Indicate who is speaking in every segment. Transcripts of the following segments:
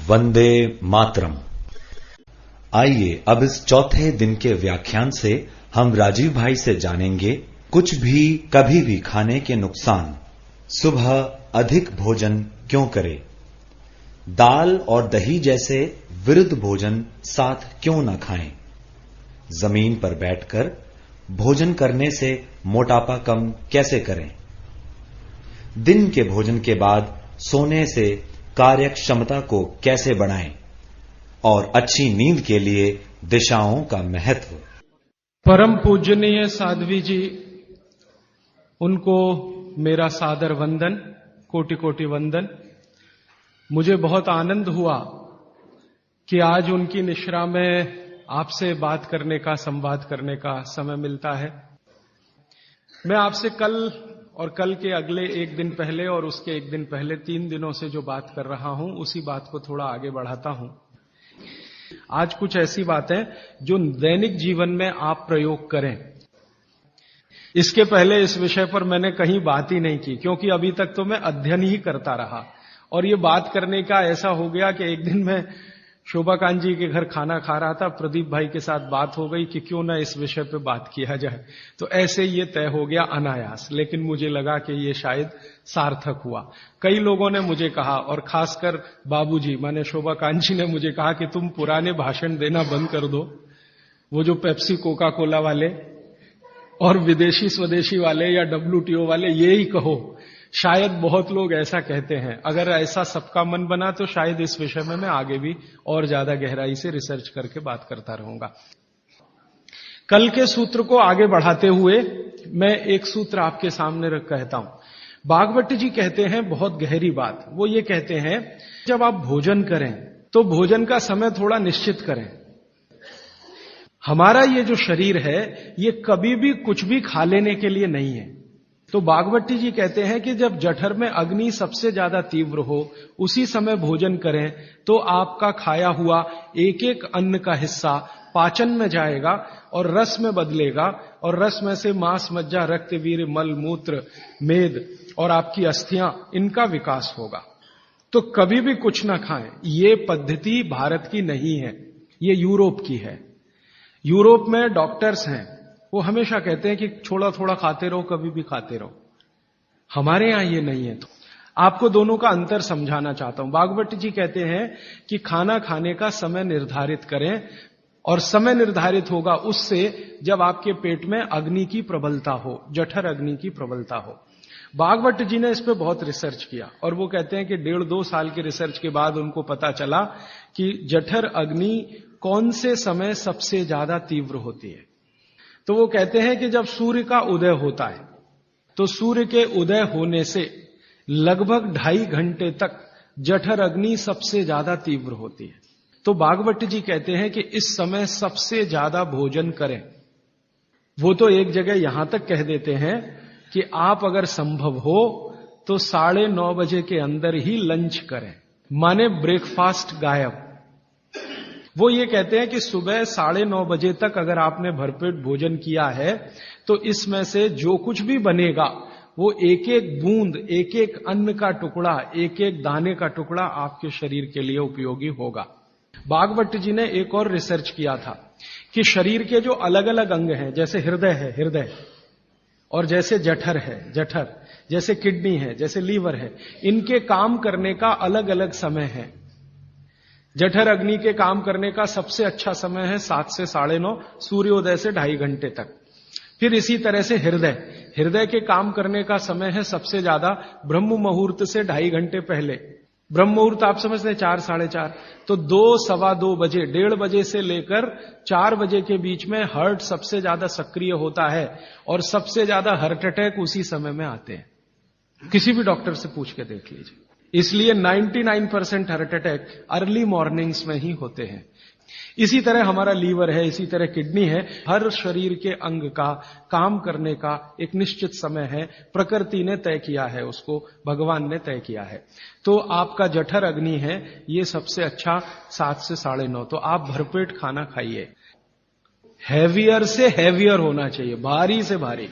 Speaker 1: वंदे मातरम। आइए अब इस चौथे दिन के व्याख्यान से हम राजीव भाई से जानेंगे कुछ भी कभी भी खाने के नुकसान। सुबह अधिक भोजन क्यों करें? दाल और दही जैसे विरुद्ध भोजन साथ क्यों न खाएं? जमीन पर बैठकर भोजन करने से मोटापा कम कैसे करें? दिन के भोजन के बाद सोने से कार्य क्षमता को कैसे बढ़ाएं? और अच्छी नींद के लिए दिशाओं का महत्व।
Speaker 2: परम पूजनीय साध्वी जी, उनको मेरा सादर वंदन, कोटि कोटि वंदन। मुझे बहुत आनंद हुआ कि आज उनकी निश्रा में आपसे बात करने का, संवाद करने का समय मिलता है। मैं आपसे कल और कल के अगले एक दिन पहले और उसके एक दिन पहले 3 दिनों से जो बात कर रहा हूं, उसी बात को थोड़ा आगे बढ़ाता हूं। आज कुछ ऐसी बातें जो दैनिक जीवन में आप प्रयोग करें। इसके पहले इस विषय पर मैंने कहीं बात ही नहीं की, क्योंकि अभी तक तो मैं अध्ययन ही करता रहा और ये बात करने का ऐसा हो गया कि एक दिन मैं शोभाकांत जी के घर खाना खा रहा था, प्रदीप भाई के साथ बात हो गई कि क्यों ना इस विषय पे बात किया जाए। तो ऐसे ये तय हो गया अनायास, लेकिन मुझे लगा कि ये शायद सार्थक हुआ। कई लोगों ने मुझे कहा, और खासकर बाबूजी माने शोभाकांत जी ने मुझे कहा कि तुम पुराने भाषण देना बंद कर दो, वो जो पेप्सी कोका कोला वाले और विदेशी स्वदेशी वाले या WTO वाले, ये ही कहो। शायद बहुत लोग ऐसा कहते हैं। अगर ऐसा सबका मन बना तो शायद इस विषय में मैं आगे भी और ज्यादा गहराई से रिसर्च करके बात करता रहूंगा। कल के सूत्र को आगे बढ़ाते हुए मैं एक सूत्र आपके सामने कहता हूं। भागवत जी कहते हैं बहुत गहरी बात। वो ये कहते हैं, जब आप भोजन करें तो भोजन का समय थोड़ा निश्चित करें। हमारा ये जो शरीर है, ये कभी भी कुछ भी खा लेने के लिए नहीं है। तो भागवत जी कहते हैं कि जब जठर में अग्नि सबसे ज्यादा तीव्र हो, उसी समय भोजन करें तो आपका खाया हुआ एक एक अन्न का हिस्सा पाचन में जाएगा और रस में बदलेगा, और रस में से मांस, मज्जा, रक्त, वीर्य, मल, मूत्र, मेद और आपकी अस्थियां, इनका विकास होगा। तो कभी भी कुछ ना खाएं। ये पद्धति भारत की नहीं है, ये यूरोप की है। यूरोप में डॉक्टर्स हैं, वो हमेशा कहते हैं कि थोड़ा थोड़ा खाते रहो, कभी भी खाते रहो। हमारे यहां ये नहीं है। तो आपको दोनों का अंतर समझाना चाहता हूं। भागवत जी कहते हैं कि खाना खाने का समय निर्धारित करें, और समय निर्धारित होगा उससे जब आपके पेट में अग्नि की प्रबलता हो, जठर अग्नि की प्रबलता हो। भागवत जी ने इस पे बहुत रिसर्च किया, और वो कहते हैं कि 1.5-2 साल के रिसर्च के बाद उनको पता चला कि जठर अग्नि कौन से समय सबसे ज्यादा तीव्र होती है। तो वो कहते हैं कि जब सूर्य का उदय होता है, तो सूर्य के उदय होने से लगभग 2.5 घंटे तक जठर अग्नि सबसे ज्यादा तीव्र होती है। तो भागवत जी कहते हैं कि इस समय सबसे ज्यादा भोजन करें। वो तो एक जगह यहां तक कह देते हैं कि आप अगर संभव हो तो 9:30 बजे के अंदर ही लंच करें, माने ब्रेकफास्ट गायब। वो ये कहते हैं कि सुबह 9:30 बजे तक अगर आपने भरपेट भोजन किया है तो इसमें से जो कुछ भी बनेगा वो एक एक बूंद, एक एक अन्न का टुकड़ा, एक एक दाने का टुकड़ा आपके शरीर के लिए उपयोगी होगा। भागवत जी ने एक और रिसर्च किया था कि शरीर के जो अलग अलग अंग हैं, जैसे हृदय है हृदय, और जैसे जठर है जठर, जैसे किडनी है, जैसे लीवर है, इनके काम करने का अलग अलग समय है। जठर अग्नि के काम करने का सबसे अच्छा समय है 7 से 9:30, सूर्योदय से 2.5 घंटे तक। फिर इसी तरह से हृदय के काम करने का समय है सबसे ज्यादा ब्रह्म मुहूर्त से 2.5 घंटे पहले। ब्रह्म मुहूर्त आप समझते हैं 4, 4:30। तो 2, 2:15 बजे, 1:30 बजे से लेकर 4 बजे के बीच में हार्ट सबसे ज्यादा सक्रिय होता है, और सबसे ज्यादा हार्ट अटैक उसी समय में आते हैं। किसी भी डॉक्टर से पूछ के देख लीजिए। इसलिए 99% हार्ट अटैक अर्ली मॉर्निंग्स में ही होते हैं। इसी तरह हमारा लीवर है, इसी तरह किडनी है। हर शरीर के अंग का काम करने का एक निश्चित समय है, प्रकृति ने तय किया है, उसको भगवान ने तय किया है। तो आपका जठर अग्नि है, ये सबसे अच्छा 7 से 9:30। तो आप भरपेट खाना खाइए। हैवियर से हैवियर होना चाहिए, भारी से भारी।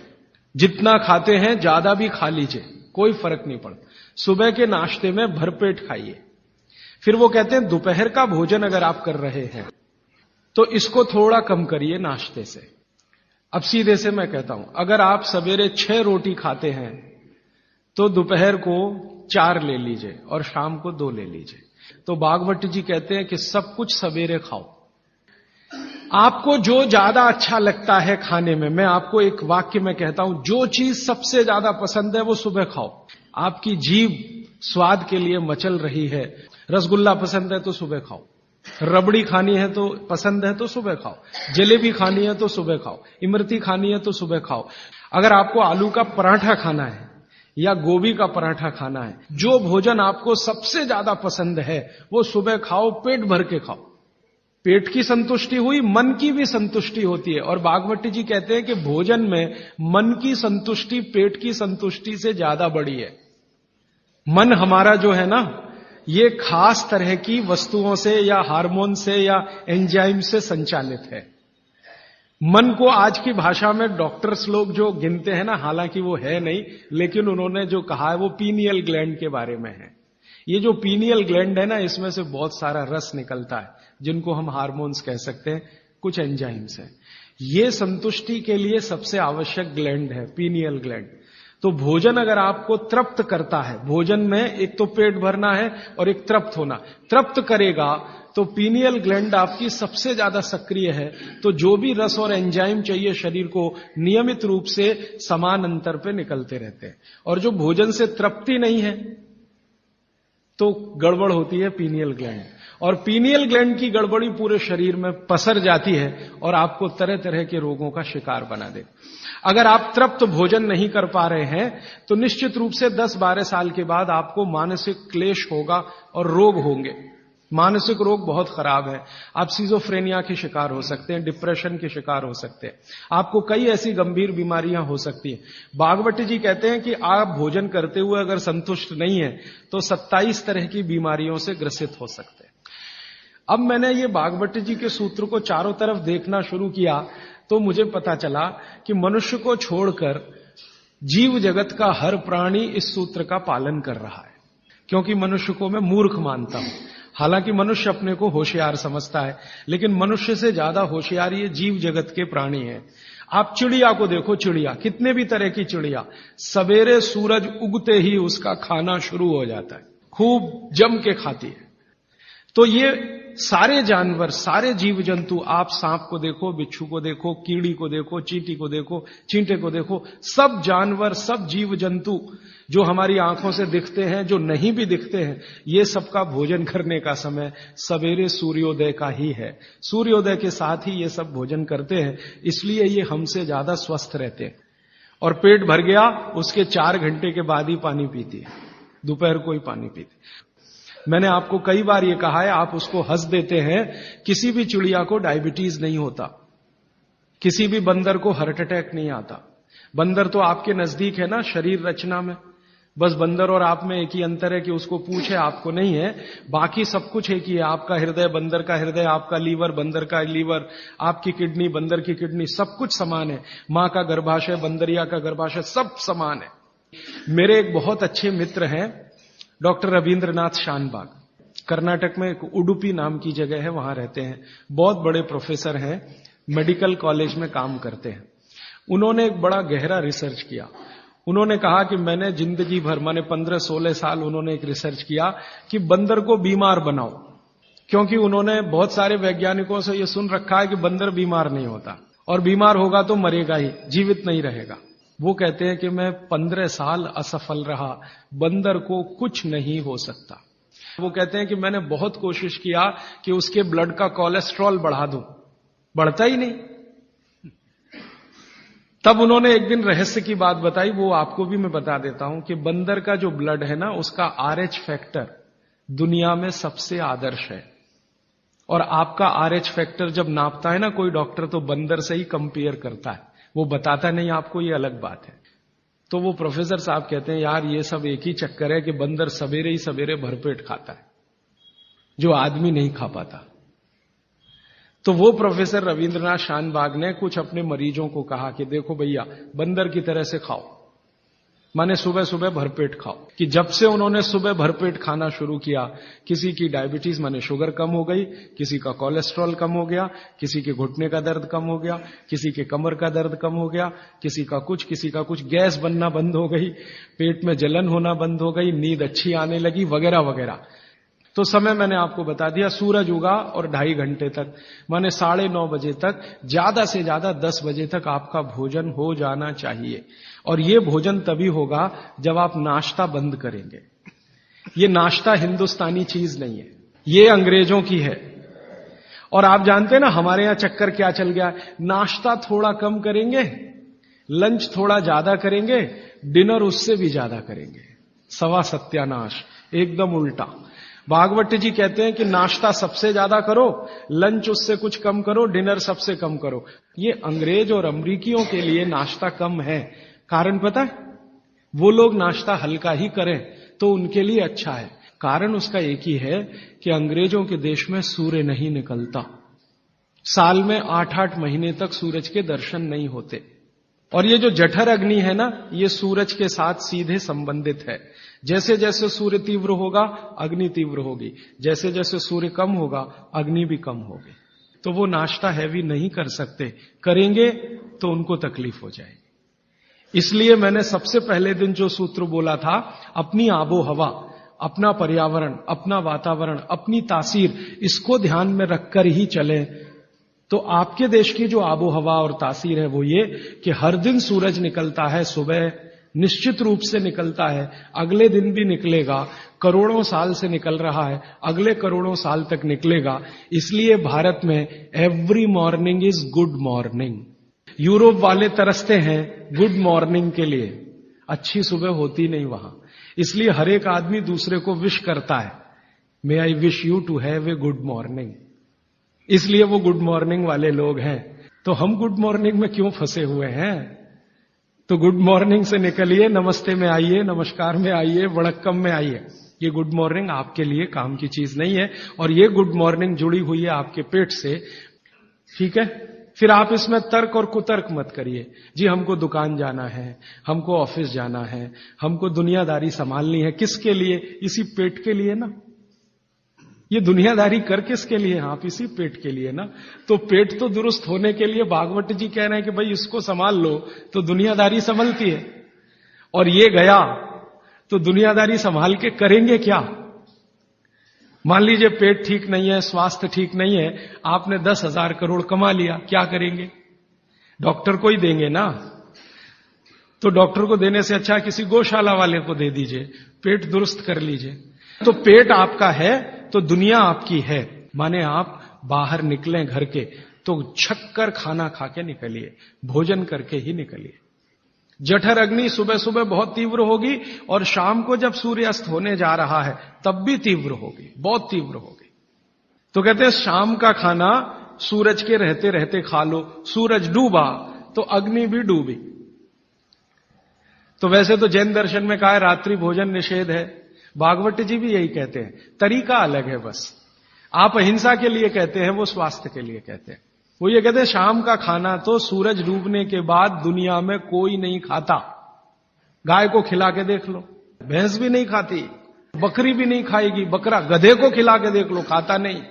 Speaker 2: जितना खाते हैं ज्यादा भी खा लीजिए, कोई फर्क नहीं पड़ता। सुबह के नाश्ते में भरपेट खाइए। फिर वो कहते हैं दोपहर का भोजन अगर आप कर रहे हैं तो इसको थोड़ा कम करिए नाश्ते से। अब सीधे से मैं कहता हूं, अगर आप सवेरे 6 रोटी खाते हैं तो दोपहर को 4 ले लीजिए और शाम को 2 ले लीजिए। तो भागवत जी कहते हैं कि सब कुछ सवेरे खाओ। आपको जो ज्यादा अच्छा लगता है खाने में, मैं आपको एक वाक्य में कहता हूं, जो चीज सबसे ज्यादा पसंद है वो सुबह खाओ। आपकी जीभ स्वाद के लिए मचल रही है, रसगुल्ला पसंद है तो सुबह खाओ, रबड़ी खानी है तो पसंद है तो सुबह खाओ, जलेबी खानी है तो सुबह खाओ, इमरती खानी है तो सुबह खाओ। अगर आपको आलू का पराठा खाना है या गोभी का पराठा खाना है, जो भोजन आपको सबसे ज्यादा पसंद है वो सुबह खाओ, पेट भर के खाओ। पेट की संतुष्टि हुई, मन की भी संतुष्टि होती है। और भागवत जी कहते हैं कि भोजन में मन की संतुष्टि पेट की संतुष्टि से ज्यादा बड़ी है। मन हमारा जो है ना, ये खास तरह की वस्तुओं से या हार्मोन से या एंजाइम से संचालित है। मन को आज की भाषा में डॉक्टर्स लोग जो गिनते हैं ना, हालांकि वो है नहीं, लेकिन उन्होंने जो कहा है वो पीनियल ग्लैंड के बारे में है। ये जो पीनियल ग्लैंड है ना, इसमें से बहुत सारा रस निकलता है, जिनको हम हार्मोन्स कह सकते हैं, कुछ एंजाइम्स हैं। ये संतुष्टि के लिए सबसे आवश्यक ग्लैंड है पीनियल ग्लैंड। तो भोजन अगर आपको तृप्त करता है, भोजन में एक तो पेट भरना है और एक तृप्त होना, तृप्त करेगा तो पीनियल ग्लैंड आपकी सबसे ज्यादा सक्रिय है। तो जो भी रस और एंजाइम चाहिए शरीर को, नियमित रूप से समान अंतर पे निकलते रहते हैं। और जो भोजन से तृप्ति नहीं है तो गड़बड़ होती है पीनियल ग्लैंड, और पीनियल ग्लैंड की गड़बड़ी पूरे शरीर में पसर जाती है और आपको तरह तरह के रोगों का शिकार बना दे। अगर आप तृप्त भोजन नहीं कर पा रहे हैं तो निश्चित रूप से 10-12 साल के बाद आपको मानसिक क्लेश होगा और रोग होंगे। मानसिक रोग बहुत खराब है। आप सिजोफ्रेनिया के शिकार हो सकते हैं, डिप्रेशन के शिकार हो सकते हैं, आपको कई ऐसी गंभीर बीमारियां हो सकती हैं। भागवत जी कहते हैं कि आप भोजन करते हुए अगर संतुष्ट नहीं है तो 27 तरह की बीमारियों से ग्रसित हो सकते हैं। अब मैंने ये भागवत जी के सूत्र को चारों तरफ देखना शुरू किया तो मुझे पता चला कि मनुष्य को छोड़कर जीव जगत का हर प्राणी इस सूत्र का पालन कर रहा है। क्योंकि मनुष्य को मैं मूर्ख मानता हूं, हालांकि मनुष्य अपने को होशियार समझता है, लेकिन मनुष्य से ज्यादा होशियार ये जीव जगत के प्राणी हैं। आप चिड़िया को देखो, चिड़िया, कितने भी तरह की चिड़िया, सवेरे सूरज उगते ही उसका खाना शुरू हो जाता है, खूब जम के खाती है। तो ये सारे जानवर, सारे जीव जंतु, आप सांप को देखो, बिच्छू को देखो, कीड़ी को देखो, चींटी को देखो, चींटे को देखो, सब जानवर, सब जीव जंतु जो हमारी आंखों से दिखते हैं, जो नहीं भी दिखते हैं, ये सबका भोजन करने का समय सवेरे सूर्योदय का ही है। सूर्योदय के साथ ही ये सब भोजन करते हैं, इसलिए ये हमसे ज्यादा स्वस्थ रहते हैं। और पेट भर गया उसके 4 घंटे के बाद ही पानी पीती है, दोपहर को ही पानी पीती। मैंने आपको कई बार ये कहा है, आप उसको हंस देते हैं, किसी भी चिड़िया को डायबिटीज नहीं होता, किसी भी बंदर को हार्ट अटैक नहीं आता। बंदर तो आपके नजदीक है ना शरीर रचना में, बस बंदर और आप में एक ही अंतर है कि उसको पूंछ है, आपको नहीं है, बाकी सब कुछ एक ही है। आपका हृदय बंदर का हृदय, आपका लीवर बंदर का लीवर, आपकी किडनी बंदर की किडनी, सब कुछ समान है। मां का गर्भाशय, बंदरिया का गर्भाशय, सब समान है। मेरे एक बहुत अच्छे मित्र हैं डॉक्टर रविंद्रनाथ शानबाग, कर्नाटक में एक उडुपी नाम की जगह है, वहां रहते हैं, बहुत बड़े प्रोफेसर हैं, मेडिकल कॉलेज में काम करते हैं। उन्होंने एक बड़ा गहरा रिसर्च किया। उन्होंने कहा कि मैंने जिंदगी भर, माने 15-16 साल उन्होंने एक रिसर्च किया कि बंदर को बीमार बनाओ, क्योंकि उन्होंने बहुत सारे वैज्ञानिकों से यह सुन रखा है कि बंदर बीमार नहीं होता, और बीमार होगा तो मरेगा ही, जीवित नहीं रहेगा। वो कहते हैं कि मैं 15 साल असफल रहा, बंदर को कुछ नहीं हो सकता। वो कहते हैं कि मैंने बहुत कोशिश किया कि उसके ब्लड का कोलेस्ट्रॉल बढ़ा दूं, बढ़ता ही नहीं। तब उन्होंने एक दिन रहस्य की बात बताई, वो आपको भी मैं बता देता हूं कि बंदर का जो ब्लड है ना, उसका RH फैक्टर दुनिया में सबसे आदर्श है। और आपका RH फैक्टर जब नापता है ना कोई डॉक्टर, तो बंदर से ही कंपेयर करता है, वो बताता नहीं आपको, ये अलग बात है। तो वो प्रोफेसर साहब कहते हैं, यार ये सब एक ही चक्कर है कि बंदर सवेरे ही सवेरे भरपेट खाता है, जो आदमी नहीं खा पाता। तो वो प्रोफेसर रविंद्रनाथ शानबाग ने कुछ अपने मरीजों को कहा कि देखो भैया, बंदर की तरह से खाओ। माने सुबह सुबह भरपेट खाओ। कि जब से उन्होंने सुबह भरपेट खाना शुरू किया, किसी की डायबिटीज माने शुगर कम हो गई, किसी का कोलेस्ट्रॉल कम हो गया, किसी के घुटने का दर्द कम हो गया, किसी के कमर का दर्द कम हो गया, किसी का कुछ, गैस बनना बंद हो गई, पेट में जलन होना बंद हो गई, नींद अच्छी आने लगी, वगैरह वगैरह। तो समय मैंने आपको बता दिया, सूरज उगा और 2.5 घंटे तक, माने 9:30 बजे तक, ज्यादा से ज्यादा 10 बजे तक आपका भोजन हो जाना चाहिए। और ये भोजन तभी होगा जब आप नाश्ता बंद करेंगे। ये नाश्ता हिंदुस्तानी चीज नहीं है, ये अंग्रेजों की है। और आप जानते हैं ना हमारे यहां चक्कर क्या चल गया, नाश्ता थोड़ा कम करेंगे, लंच थोड़ा ज्यादा करेंगे, डिनर उससे भी ज्यादा करेंगे। सवा सत्यानाश, एकदम उल्टा। भागवत जी कहते हैं कि नाश्ता सबसे ज्यादा करो, लंच उससे कुछ कम करो, डिनर सबसे कम करो। ये अंग्रेज और अमरीकियों के लिए नाश्ता कम है। कारण पता है? वो लोग नाश्ता हल्का ही करें तो उनके लिए अच्छा है। कारण उसका एक ही है कि अंग्रेजों के देश में सूर्य नहीं निकलता, साल में 8-8 महीने तक सूरज के दर्शन नहीं होते। और ये जो जठर अग्नि है ना, ये सूरज के साथ सीधे संबंधित है। जैसे जैसे सूर्य तीव्र होगा, अग्नि तीव्र होगी, जैसे जैसे सूर्य कम होगा, अग्नि भी कम होगी। तो वो नाश्ता हैवी नहीं कर सकते, करेंगे तो उनको तकलीफ हो जाएगी। इसलिए मैंने सबसे पहले दिन जो सूत्र बोला था, अपनी आबो हवा, अपना पर्यावरण, अपना वातावरण, अपनी तासीर, इसको ध्यान में रखकर ही चलें। तो आपके देश की जो आबो हवा और तासीर है वो ये कि हर दिन सूरज निकलता है, सुबह निश्चित रूप से निकलता है, अगले दिन भी निकलेगा, करोड़ों साल से निकल रहा है, अगले करोड़ों साल तक निकलेगा। इसलिए भारत में every morning is good morning. Europe वाले तरसते हैं गुड मॉर्निंग के लिए, अच्छी सुबह होती नहीं वहां। इसलिए हर एक आदमी दूसरे को विश करता है, may I wish you to have a good morning. इसलिए वो गुड मॉर्निंग वाले लोग हैं। तो हम गुड मॉर्निंग में क्यों फंसे हुए हैं? तो गुड मॉर्निंग से निकलिए, नमस्ते में आइए, नमस्कार में आइए, वड़क्कम में आइए। ये गुड मॉर्निंग आपके लिए काम की चीज नहीं है। और ये गुड मॉर्निंग जुड़ी हुई है आपके पेट से, ठीक है? फिर आप इसमें तर्क और कुतर्क मत करिए। जी हमको दुकान जाना है, हमको ऑफिस जाना है, हमको दुनियादारी संभालनी है। किसके लिए? इसी पेट के लिए ना। ये दुनियादारी कर किसके लिए? आप इसी पेट के लिए ना। तो पेट तो दुरुस्त होने के लिए भागवत जी कह रहे हैं कि भाई इसको संभाल लो तो दुनियादारी संभलती है। और ये गया तो दुनियादारी संभाल के करेंगे क्या? मान लीजिए पेट ठीक नहीं है, स्वास्थ्य ठीक नहीं है, आपने 10,000 करोड़ कमा लिया, क्या करेंगे? डॉक्टर को ही देंगे ना। तो डॉक्टर को देने से अच्छा किसी गौशाला वाले को दे दीजिए, पेट दुरुस्त कर लीजिए। तो पेट आपका है तो दुनिया आपकी है। माने आप बाहर निकलें घर के तो छक्कर खाना खा के निकलिए, भोजन करके ही निकलिए। जठर अग्नि सुबह सुबह बहुत तीव्र होगी और शाम को जब सूर्यास्त होने जा रहा है तब भी तीव्र होगी, बहुत तीव्र होगी। तो कहते हैं शाम का खाना सूरज के रहते रहते खा लो। सूरज डूबा तो अग्नि भी डूबी। तो वैसे तो जैन दर्शन में कहा है रात्रि भोजन निषेध है, भागवत जी भी यही कहते हैं, तरीका अलग है बस। आप अहिंसा के लिए कहते हैं, वो स्वास्थ्य के लिए कहते हैं। वो ये कहते हैं शाम का खाना तो सूरज डूबने के बाद दुनिया में कोई नहीं खाता। गाय को खिला के देख लो, भैंस भी नहीं खाती, बकरी भी नहीं खाएगी, बकरा गधे को खिला के देख लो, खाता नहीं।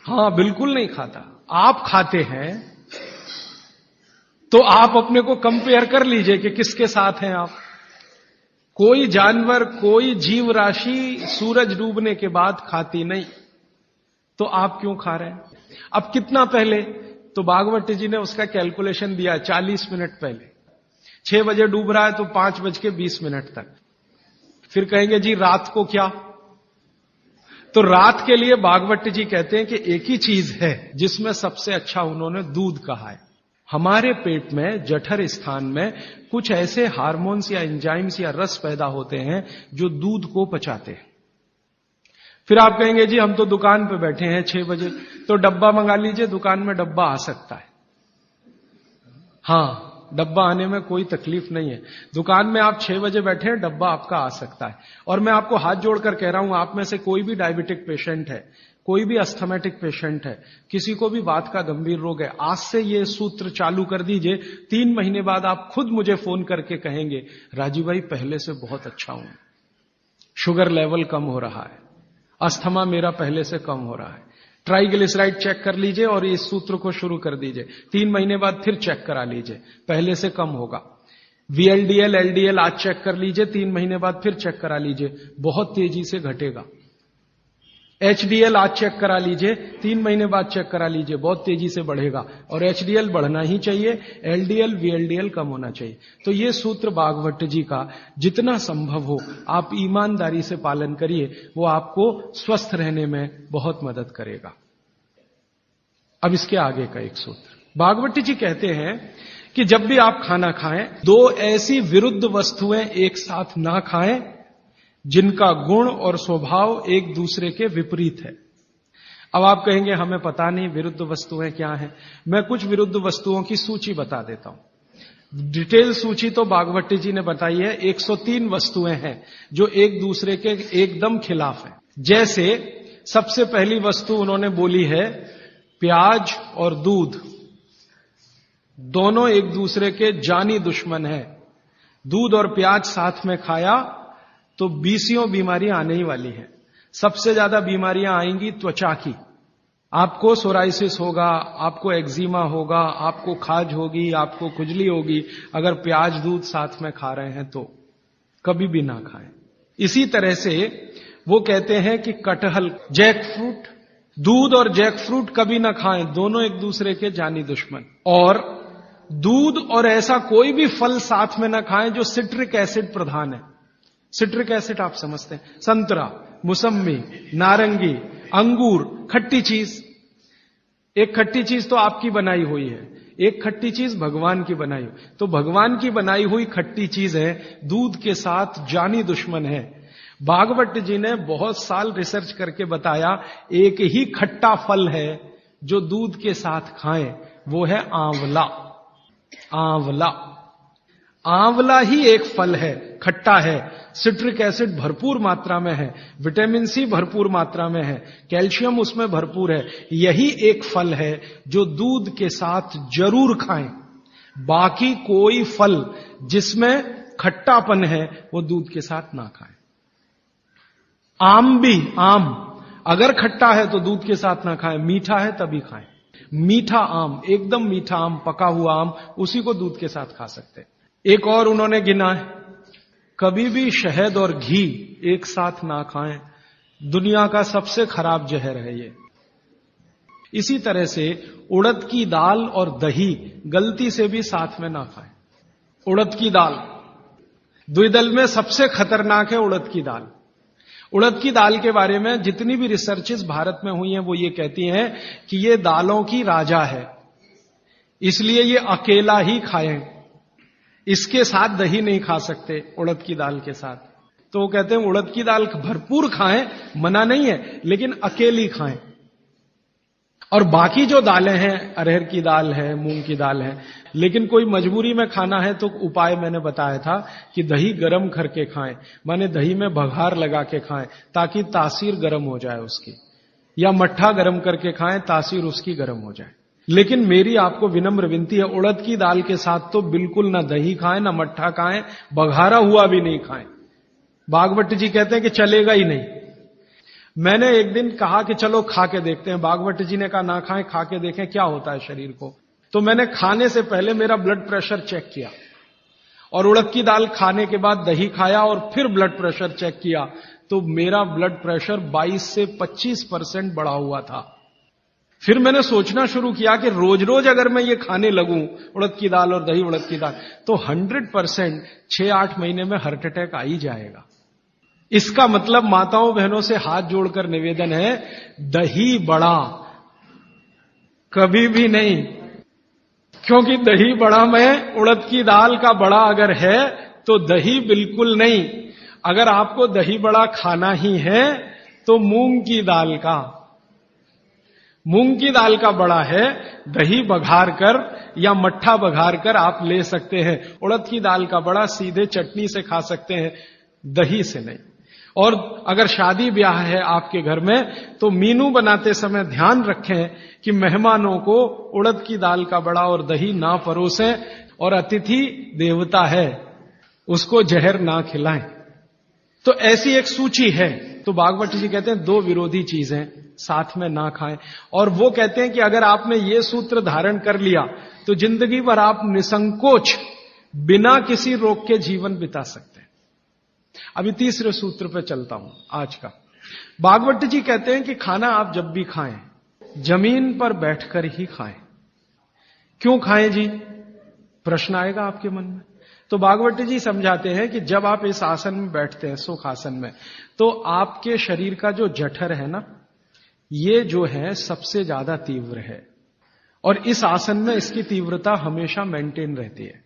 Speaker 2: हाँ बिल्कुल नहीं खाता। आप खाते हैं तो आप अपने को कंपेयर कर लीजिए कि किसके साथ हैं आप। कोई जानवर, कोई जीव राशि सूरज डूबने के बाद खाती नहीं, तो आप क्यों खा रहे हैं? अब कितना पहले? तो भागवत जी ने उसका कैलकुलेशन दिया 40 मिनट पहले। 6 बजे डूब रहा है तो 5:20 तक। फिर कहेंगे जी रात को क्या? तो रात के लिए भागवत जी कहते हैं कि एक ही चीज है जिसमें सबसे अच्छा उन्होंने दूध कहा है। हमारे पेट में जठर स्थान में कुछ ऐसे हार्मोन्स या एंजाइम्स या रस पैदा होते हैं जो दूध को पचाते हैं। फिर आप कहेंगे जी हम तो दुकान पे बैठे हैं 6 बजे, तो डब्बा मंगा लीजिए, दुकान में डब्बा आ सकता है। हाँ डब्बा आने में कोई तकलीफ नहीं है। दुकान में आप 6 बजे बैठे हैं, डब्बा आपका आ सकता है। और मैं आपको हाथ जोड़कर कह रहा हूं, आप में से कोई भी डायबिटिक पेशेंट है, कोई भी अस्थमेटिक पेशेंट है, किसी को भी वात का गंभीर रोग है, आज से ये सूत्र चालू कर दीजिए। 3 महीने बाद आप खुद मुझे फोन करके कहेंगे, राजीव भाई पहले से बहुत अच्छा हूं, शुगर लेवल कम हो रहा है, अस्थमा मेरा पहले से कम हो रहा है। ट्राइग्लिसराइड चेक कर लीजिए और इस सूत्र को शुरू कर दीजिए। 3 महीने बाद फिर चेक करा लीजिए, पहले से कम होगा। VLDL, LDL आज चेक कर लीजिए, 3 महीने बाद फिर चेक करा लीजिए, बहुत तेजी से घटेगा। HDL आज चेक करा लीजिए, 3 महीने बाद चेक करा लीजिए, बहुत तेजी से बढ़ेगा। और HDL बढ़ना ही चाहिए, LDL, VLDL कम होना चाहिए। तो ये सूत्र भागवत जी का जितना संभव हो आप ईमानदारी से पालन करिए, वो आपको स्वस्थ रहने में बहुत मदद करेगा। अब इसके आगे का एक सूत्र भागवत जी कहते हैं कि जब भी आप खाना खाएं, 2 ऐसी विरुद्ध वस्तुएं एक साथ ना खाएं जिनका गुण और स्वभाव एक दूसरे के विपरीत है। अब आप कहेंगे हमें पता नहीं विरुद्ध वस्तुएं क्या हैं। मैं कुछ विरुद्ध वस्तुओं की सूची बता देता हूं। डिटेल सूची तो भागवत जी ने बताई है। 103 वस्तुएं हैं जो एक दूसरे के एकदम खिलाफ है। जैसे सबसे पहली वस्तु उन्होंने बोली है, प्याज और दूध दोनों एक दूसरे के जानी दुश्मन है। दूध और प्याज साथ में खाया तो 20 बीमारियां आने ही वाली हैं। सबसे ज्यादा बीमारियां आएंगी त्वचा की। आपको सोराइसिस होगा, आपको एक्जिमा होगा, आपको खाज होगी, आपको खुजली होगी, अगर प्याज दूध साथ में खा रहे हैं तो कभी भी ना खाएं। इसी तरह से वो कहते हैं कि कटहल, जैक फ्रूट, दूध और जैक फ्रूट कभी ना खाएं, दोनों एक दूसरे के जानी दुश्मन। और दूध और ऐसा कोई भी फल साथ में ना खाएं जो सिट्रिक एसिड प्रधान है। सिट्रिक एसिड आप समझते हैं, संतरा, मुसम्मी, नारंगी, अंगूर, खट्टी चीज। एक खट्टी चीज तो आपकी बनाई हुई है, एक खट्टी चीज भगवान की बनाई हुई। तो भगवान की बनाई हुई खट्टी चीज है, दूध के साथ जानी दुश्मन है। भागवत जी ने बहुत साल रिसर्च करके बताया, एक ही खट्टा फल है जो दूध के साथ खाएं, वो है आंवला। आंवला, आंवला ही एक फल है, खट्टा है, सिट्रिक एसिड भरपूर मात्रा में है, विटामिन सी भरपूर मात्रा में है, कैल्शियम उसमें भरपूर है। यही एक फल है जो दूध के साथ जरूर खाएं। बाकी कोई फल जिसमें खट्टापन है वो दूध के साथ ना खाएं। आम भी, आम अगर खट्टा है तो दूध के साथ ना खाएं, मीठा है तभी खाएं। मीठा आम, एकदम मीठा आम, पका हुआ आम, उसी को दूध के साथ खा सकते हैं। एक और उन्होंने गिना है, कभी भी शहद और घी एक साथ ना खाएं, दुनिया का सबसे खराब जहर है ये। इसी तरह से उड़द की दाल और दही गलती से भी साथ में ना खाएं। उड़द की दाल, द्विदल में सबसे खतरनाक है उड़द की दाल। उड़द की दाल के बारे में जितनी भी रिसर्चेस भारत में हुई हैं वो ये कहती हैं कि ये दालों की राजा है, इसलिए ये अकेला ही खाएं, इसके साथ दही नहीं खा सकते उड़द की दाल के साथ। तो वो कहते हैं उड़द की दाल भरपूर खाएं, मना नहीं है, लेकिन अकेली खाएं। और बाकी जो दालें हैं, अरहर की दाल है, मूंग की दाल है, लेकिन कोई मजबूरी में खाना है तो उपाय मैंने बताया था कि दही गर्म करके खाएं, माने दही में बघार लगा के खाएं ताकि तासीर गर्म हो जाए उसकी, या मट्ठा गर्म करके खाएं तासीर उसकी गर्म हो जाए। लेकिन मेरी आपको विनम्र विनती है, उड़द की दाल के साथ तो बिल्कुल ना दही खाएं, ना मट्ठा खाएं, बघारा हुआ भी नहीं खाएं। भागवत जी कहते हैं कि चलेगा ही नहीं। मैंने एक दिन कहा कि चलो खा के देखते हैं, भागवत जी ने कहा ना खाएं, खा के देखें क्या होता है शरीर को। तो मैंने खाने से पहले मेरा ब्लड प्रेशर चेक किया और उड़द की दाल खाने के बाद दही खाया और फिर ब्लड प्रेशर चेक किया, तो मेरा ब्लड प्रेशर 22 से 25% बढ़ा हुआ था। फिर मैंने सोचना शुरू किया कि रोज रोज अगर मैं ये खाने लगूं उड़द की दाल और दही उड़द की दाल, तो 100% 6-8 महीने में हार्ट अटैक आ ही जाएगा। इसका मतलब माताओं बहनों से हाथ जोड़कर निवेदन है, दही बड़ा कभी भी नहीं, क्योंकि दही बड़ा में उड़द की दाल का बड़ा अगर है तो दही बिल्कुल नहीं। अगर आपको दही बड़ा खाना ही है तो मूंग की दाल का, मूंग की दाल का बड़ा है, दही बघार कर या मट्ठा बघार कर आप ले सकते हैं। उड़द की दाल का बड़ा सीधे चटनी से खा सकते हैं, दही से नहीं। और अगर शादी ब्याह है आपके घर में तो मीनू बनाते समय ध्यान रखें कि मेहमानों को उड़द की दाल का बड़ा और दही ना परोसें, और अतिथि देवता है, उसको जहर ना खिलाएं। तो ऐसी एक सूची है। तो भागवत जी कहते हैं 2 विरोधी चीजें साथ में ना खाएं। और वो कहते हैं कि अगर आपने ये सूत्र धारण कर लिया तो जिंदगी भर आप निसंकोच बिना किसी रोक के जीवन बिता सकते हैं। अभी तीसरे सूत्र पे चलता हूं आज का। भागवत जी कहते हैं कि खाना आप जब भी खाएं जमीन पर बैठकर ही खाएं। क्यों खाएं जी, प्रश्न आएगा आपके मन में। तो भागवत जी समझाते हैं कि जब आप इस आसन में बैठते हैं, सुख आसन में, तो आपके शरीर का जो जठर है ना, ये जो है सबसे ज्यादा तीव्र है, और इस आसन में इसकी तीव्रता हमेशा मेंटेन रहती है।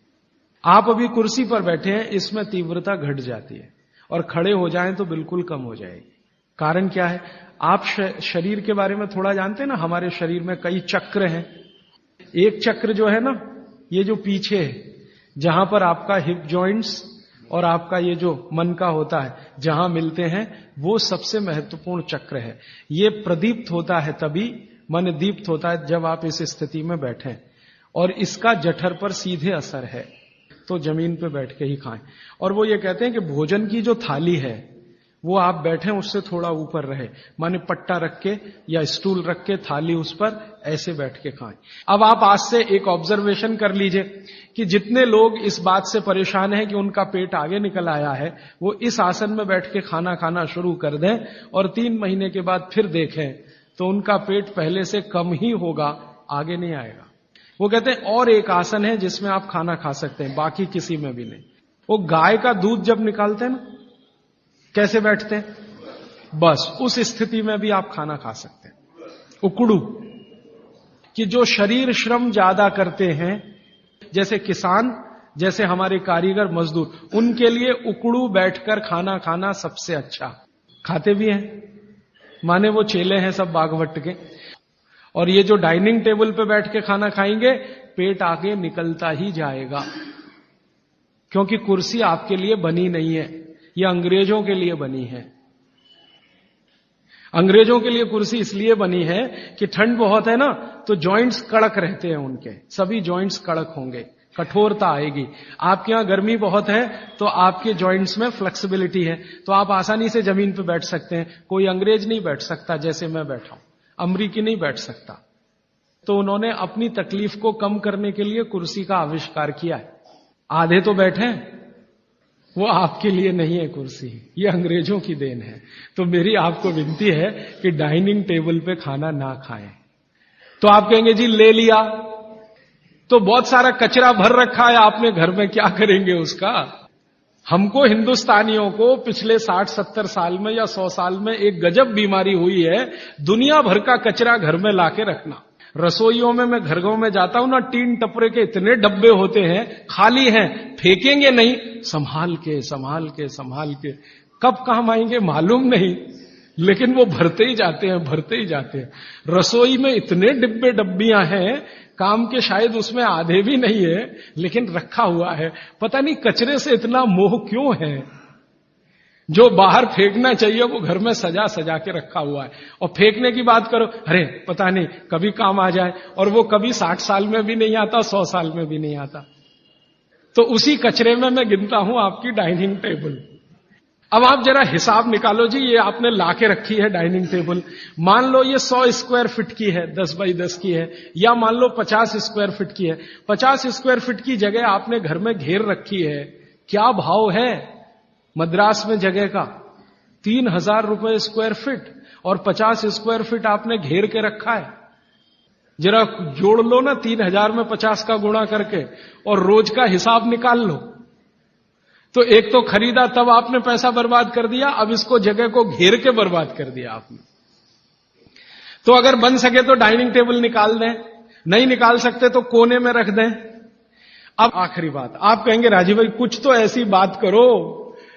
Speaker 2: आप अभी कुर्सी पर बैठे हैं, इसमें तीव्रता घट जाती है, और खड़े हो जाएं तो बिल्कुल कम हो जाएगी। कारण क्या है? आप शरीर के बारे में थोड़ा जानते हैं ना, हमारे शरीर में कई चक्र हैं। एक चक्र जो है ना, ये जो पीछे है, जहां पर आपका हिप जॉइंट्स और आपका ये जो मन का होता है, जहां मिलते हैं, वो सबसे महत्वपूर्ण चक्र है। ये प्रदीप्त होता है तभी, मन दीप्त होता है जब आप इस स्थिति में बैठे, और इसका जठर पर सीधे असर है। तो जमीन पे बैठ के ही खाएं। और वो ये कहते हैं कि भोजन की जो थाली है वो आप बैठे उससे थोड़ा ऊपर रहे, माने पट्टा रख के या स्टूल रख के थाली उस पर ऐसे बैठ के खाएं। अब आप आज से एक ऑब्जर्वेशन कर लीजिए कि जितने लोग इस बात से परेशान हैं कि उनका पेट आगे निकल आया है, वो इस आसन में बैठ के खाना खाना शुरू कर दें और 3 महीने के बाद फिर देखें तो उनका पेट पहले से कम ही होगा, आगे नहीं आएगा। वो कहते हैं और एक आसन है जिसमें आप खाना खा सकते हैं, बाकी किसी में भी नहीं। वो गाय का दूध जब निकालते हैं ना, कैसे बैठते हैं, बस उस स्थिति में भी आप खाना खा सकते हैं। उकड़ू, कि जो शरीर श्रम ज्यादा करते हैं, जैसे किसान, जैसे हमारे कारीगर मजदूर, उनके लिए उकड़ू बैठकर खाना खाना सबसे अच्छा। खाते भी हैं, माने वो चेले हैं सब भागवत के। और ये जो डाइनिंग टेबल पे बैठ के खाना खाएंगे, पेट आगे निकलता ही जाएगा, क्योंकि कुर्सी आपके लिए बनी नहीं है, ये अंग्रेजों के लिए बनी है। अंग्रेजों के लिए कुर्सी इसलिए बनी है कि ठंड बहुत है ना, तो जॉइंट्स कड़क रहते हैं उनके, सभी जॉइंट्स कड़क होंगे, कठोरता आएगी। आपके यहां गर्मी बहुत है तो आपके जॉइंट्स में फ्लेक्सिबिलिटी है, तो आप आसानी से जमीन पे बैठ सकते हैं। कोई अंग्रेज नहीं बैठ सकता जैसे मैं बैठा हूं, अमरीकी नहीं बैठ सकता। तो उन्होंने अपनी तकलीफ को कम करने के लिए कुर्सी का आविष्कार किया है। आधे तो बैठे, वो आपके लिए नहीं है कुर्सी, ये अंग्रेजों की देन है। तो मेरी आपको विनती है कि डाइनिंग टेबल पे खाना ना खाएं। तो आप कहेंगे जी ले लिया तो बहुत सारा कचरा भर रखा है आपने घर में, क्या करेंगे उसका? हमको हिंदुस्तानियों को पिछले 60-70 साल में या 100 साल में एक गजब बीमारी हुई है, दुनिया भर का कचरा घर में लाके रखना। रसोइयों में मैं घरों में जाता हूं ना, टीन टपरे के इतने डब्बे होते हैं, खाली हैं, फेंकेंगे नहीं, संभाल के संभाल के संभाल के, कब काम आएंगे मालूम नहीं, लेकिन वो भरते ही जाते हैं, भरते ही जाते हैं। रसोई में इतने डिब्बे डब्बियां हैं, काम के शायद उसमें आधे भी नहीं है, लेकिन रखा हुआ है। पता नहीं कचरे से इतना मोह क्यों है। जो बाहर फेंकना चाहिए वो घर में सजा सजा के रखा हुआ है। और फेंकने की बात करो, अरे पता नहीं कभी काम आ जाए, और वो कभी 60 साल में भी नहीं आता, 100 साल में भी नहीं आता। तो उसी कचरे में मैं गिनता हूं आपकी डाइनिंग टेबल। अब आप जरा हिसाब निकालो जी, ये आपने लाके रखी है डाइनिंग टेबल, मान लो ये 100 स्क्वायर फीट की है, 10 बाई 10 की है, या मान लो 50 स्क्वायर फीट की है। 50 स्क्वायर फीट की जगह आपने घर में घेर रखी है, क्या भाव है मद्रास में जगह का? 3000 रुपए स्क्वायर फीट, और 50 स्क्वायर फीट आपने घेर के रखा है। जरा जोड़ लो ना 3000 में 50 का गुणा करके, और रोज का हिसाब निकाल लो। तो एक तो खरीदा तब आपने पैसा बर्बाद कर दिया, अब इसको जगह को घेर के बर्बाद कर दिया आपने। तो अगर बन सके तो डाइनिंग टेबल निकाल दें, नहीं निकाल सकते तो कोने में रख दें। अब आखिरी बात, आप कहेंगे राजीव भाई कुछ तो ऐसी बात करो,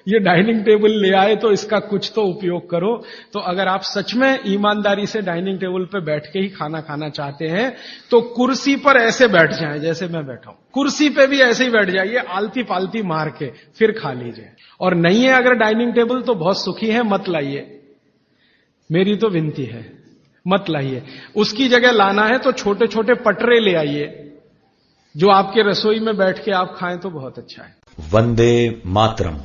Speaker 2: ये डाइनिंग टेबल ले आए तो इसका कुछ तो उपयोग करो। तो अगर आप सच में ईमानदारी से डाइनिंग टेबल पे बैठ के ही खाना खाना चाहते हैं तो कुर्सी पर ऐसे बैठ जाएं जैसे मैं बैठा हूं, कुर्सी पे भी ऐसे ही बैठ जाइए, आलती पालती मार के फिर खा लीजिए। और नहीं है अगर डाइनिंग टेबल तो बहुत सुखी है, मत लाइए, मेरी तो विनती है, मत लाइए। उसकी जगह लाना है तो छोटे छोटे पटरे ले आइए जो आपके रसोई में बैठ के आप खाएं तो बहुत अच्छा है।
Speaker 1: वंदे मातरम।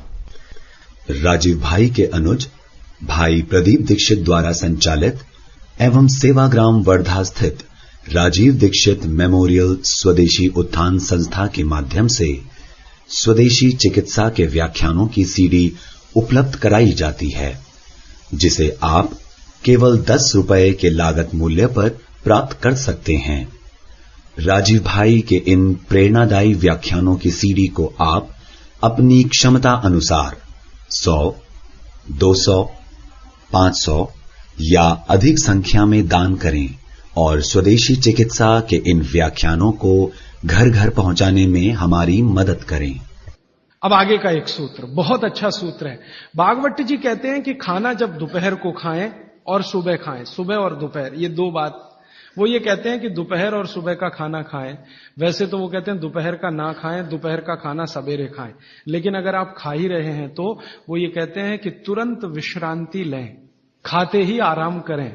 Speaker 3: राजीव भाई के अनुज भाई प्रदीप दीक्षित द्वारा संचालित एवं सेवाग्राम वर्धा स्थित राजीव दीक्षित मेमोरियल स्वदेशी उत्थान संस्था के माध्यम से स्वदेशी चिकित्सा के व्याख्यानों की सीडी उपलब्ध कराई जाती है, जिसे आप केवल 10 रुपए के लागत मूल्य पर प्राप्त कर सकते हैं। राजीव भाई के इन प्रेरणादायी व्याख्यानों की सीडी को आप अपनी क्षमता अनुसार 100, 200, 500 या अधिक संख्या में दान करें और स्वदेशी चिकित्सा के इन व्याख्यानों को घर घर पहुंचाने में हमारी मदद करें।
Speaker 2: अब आगे का एक सूत्र बहुत अच्छा सूत्र है। भागवती जी कहते हैं कि खाना जब दोपहर को खाएं और सुबह खाएं, सुबह और दोपहर, ये दो बात। वो ये कहते हैं कि दोपहर और सुबह का खाना खाएं। वैसे तो वो कहते हैं दोपहर का ना खाएं, दोपहर का खाना सवेरे खाएं। लेकिन अगर आप खा ही रहे हैं तो वो ये कहते हैं कि तुरंत विश्रांति लें, खाते ही आराम करें,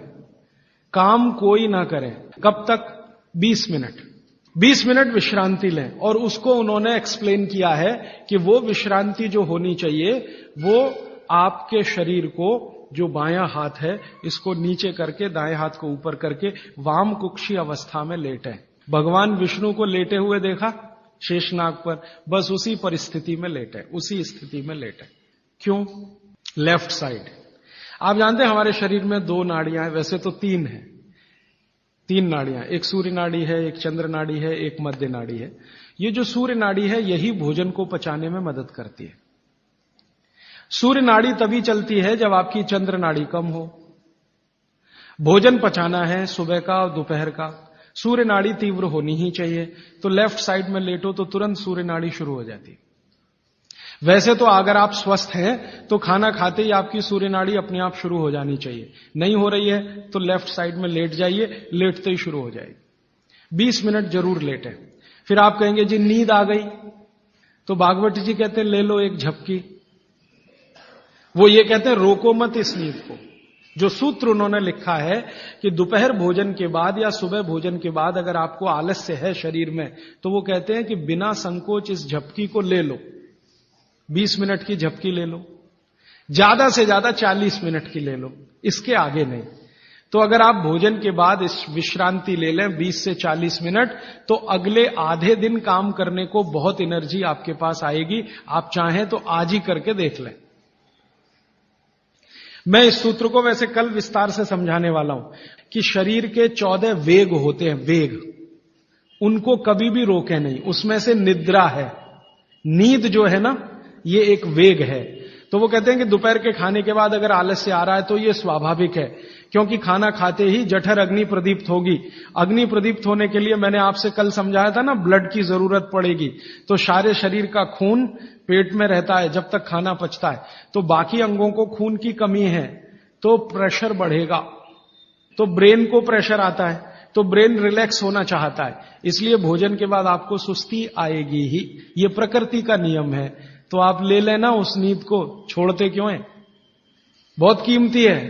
Speaker 2: काम कोई ना करें। कब तक? 20 मिनट। 20 मिनट विश्रांति लें। और उसको उन्होंने एक्सप्लेन किया है कि वो विश्रांति जो होनी चाहिए वो आपके शरीर को, जो बायां हाथ है इसको नीचे करके दाएं हाथ को ऊपर करके वाम कुक्षी अवस्था में लेटे। भगवान विष्णु को लेटे हुए देखा शेषनाग पर, बस उसी परिस्थिति में लेटे, उसी स्थिति में लेटे। क्यों? Left side. आप जानते हैं हमारे शरीर में 2 नाड़ियां हैं, वैसे तो 3 है, 3 नाड़ियां, एक सूर्य नाड़ी है, एक चंद्र नाड़ी है, एक मध्य नाड़ी है। ये जो सूर्य नाड़ी है यही भोजन को पचाने में मदद करती है। सूर्य नाड़ी तभी चलती है जब आपकी चंद्र नाड़ी कम हो। भोजन पचाना है सुबह का और दोपहर का, सूर्य नाड़ी तीव्र होनी ही चाहिए। तो लेफ्ट साइड में लेटो तो तुरंत सूर्य नाड़ी शुरू हो जाती है। वैसे तो अगर आप स्वस्थ हैं तो खाना खाते ही आपकी सूर्य नाड़ी अपने आप शुरू हो जानी चाहिए। नहीं हो रही है तो लेफ्ट साइड में लेट जाइए, लेटते ही शुरू हो जाएगी। 20 मिनट जरूर लेटें। फिर आप कहेंगे जी नींद आ गई, तो भागवती जी कहते हैं ले लो एक झपकी। वो ये कहते हैं रोको मत इस नींद को। जो सूत्र उन्होंने लिखा है कि दोपहर भोजन के बाद या सुबह भोजन के बाद अगर आपको आलस्य है शरीर में, तो वो कहते हैं कि बिना संकोच इस झपकी को ले लो। 20 मिनट की झपकी ले लो, ज्यादा से ज्यादा 40 मिनट की ले लो, इसके आगे नहीं। तो अगर आप भोजन के बाद इस विश्रांति ले लें 20 से 40 मिनट, तो अगले आधे दिन काम करने को बहुत एनर्जी आपके पास आएगी। आप चाहें तो आज ही करके देख लें। मैं इस सूत्र को वैसे कल विस्तार से समझाने वाला हूं कि शरीर के 14 वेग होते हैं, वेग, उनको कभी भी रोके नहीं। उसमें से निद्रा है, नींद जो है ना, ये एक वेग है। तो वो कहते हैं कि दोपहर के खाने के बाद अगर आलस्य आ रहा है तो ये स्वाभाविक है, क्योंकि खाना खाते ही जठर अग्नि प्रदीप्त होगी। अग्नि प्रदीप्त होने के लिए मैंने आपसे कल समझाया था ना, ब्लड की जरूरत पड़ेगी। तो सारे शरीर का खून पेट में रहता है जब तक खाना पचता है। तो बाकी अंगों को खून की कमी है तो प्रेशर बढ़ेगा, तो ब्रेन को प्रेशर आता है, तो ब्रेन रिलैक्स होना चाहता है, इसलिए भोजन के बाद आपको सुस्ती आएगी ही। ये प्रकृति का नियम है। तो आप ले लेना उस नींद को, छोड़ते क्यों हैं? बहुत कीमती है,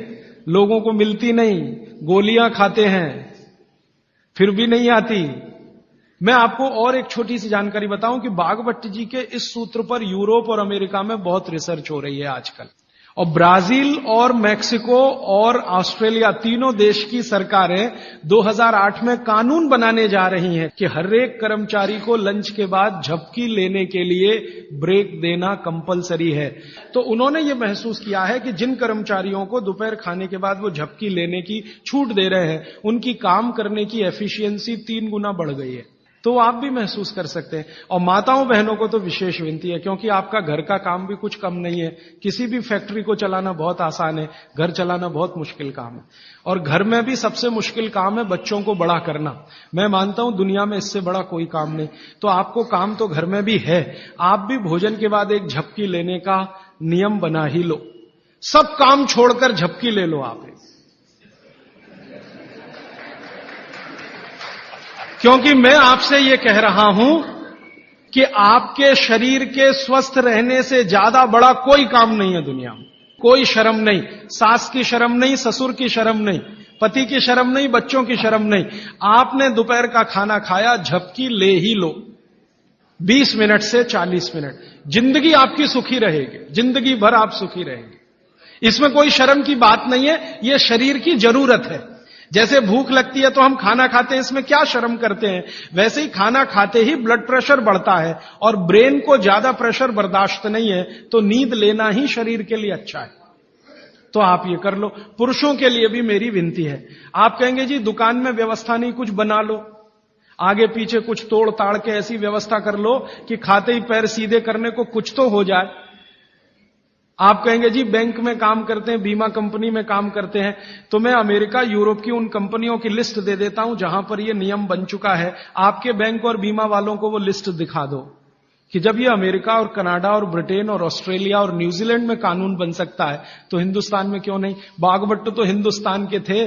Speaker 2: लोगों को मिलती नहीं। गोलियां खाते हैं फिर भी नहीं आती। मैं आपको और एक छोटी सी जानकारी बताऊं कि भागवती जी के इस सूत्र पर यूरोप और अमेरिका में बहुत रिसर्च हो रही है आजकल। और ब्राजील और मैक्सिको और ऑस्ट्रेलिया, तीनों देश की सरकारें 2008 में कानून बनाने जा रही हैं कि हर एक कर्मचारी को लंच के बाद झपकी लेने के लिए ब्रेक देना कंपलसरी है। तो उन्होंने ये महसूस किया है कि जिन कर्मचारियों को दोपहर खाने के बाद वो झपकी लेने की छूट दे रहे हैं, उनकी काम करने की एफिशिएंसी 3 गुना बढ़ गई है। तो आप भी महसूस कर सकते हैं। और माताओं बहनों को तो विशेष विनती है, क्योंकि आपका घर का काम भी कुछ कम नहीं है। किसी भी फैक्ट्री को चलाना बहुत आसान है, घर चलाना बहुत मुश्किल काम है। और घर में भी सबसे मुश्किल काम है बच्चों को बड़ा करना। मैं मानता हूं दुनिया में इससे बड़ा कोई काम नहीं। तो आपको काम तो घर में भी है, आप भी भोजन के बाद एक झपकी लेने का नियम बना ही लो। सब काम छोड़कर झपकी ले लो आप, क्योंकि मैं आपसे यह कह रहा हूं कि आपके शरीर के स्वस्थ रहने से ज्यादा बड़ा कोई काम नहीं है दुनिया में। कोई शर्म नहीं, सास की शर्म नहीं, ससुर की शर्म नहीं, पति की शर्म नहीं, बच्चों की शर्म नहीं। आपने दोपहर का खाना खाया, झपकी ले ही लो, 20 मिनट से 40 मिनट। जिंदगी आपकी सुखी रहेगी, जिंदगी भर आप सुखी रहेंगे। इसमें कोई शर्म की बात नहीं है, यह शरीर की जरूरत है। जैसे भूख लगती है तो हम खाना खाते हैं, इसमें क्या शर्म करते हैं। वैसे ही खाना खाते ही ब्लड प्रेशर बढ़ता है और ब्रेन को ज्यादा प्रेशर बर्दाश्त नहीं है, तो नींद लेना ही शरीर के लिए अच्छा है। तो आप ये कर लो। पुरुषों के लिए भी मेरी विनती है। आप कहेंगे जी दुकान में व्यवस्था नहीं, कुछ बना लो, आगे पीछे कुछ तोड़ ताड़ के ऐसी व्यवस्था कर लो कि खाते ही पैर सीधे करने को कुछ तो हो जाए। आप कहेंगे जी बैंक में काम करते हैं, बीमा कंपनी में काम करते हैं, तो मैं अमेरिका यूरोप की उन कंपनियों की लिस्ट दे देता हूं जहां पर यह नियम बन चुका है। आपके बैंक और बीमा वालों को वो लिस्ट दिखा दो कि जब ये अमेरिका और कनाडा और ब्रिटेन और ऑस्ट्रेलिया और न्यूजीलैंड में कानून बन सकता है तो हिंदुस्तान में क्यों नहीं। बागभट्ट तो हिंदुस्तान के थे।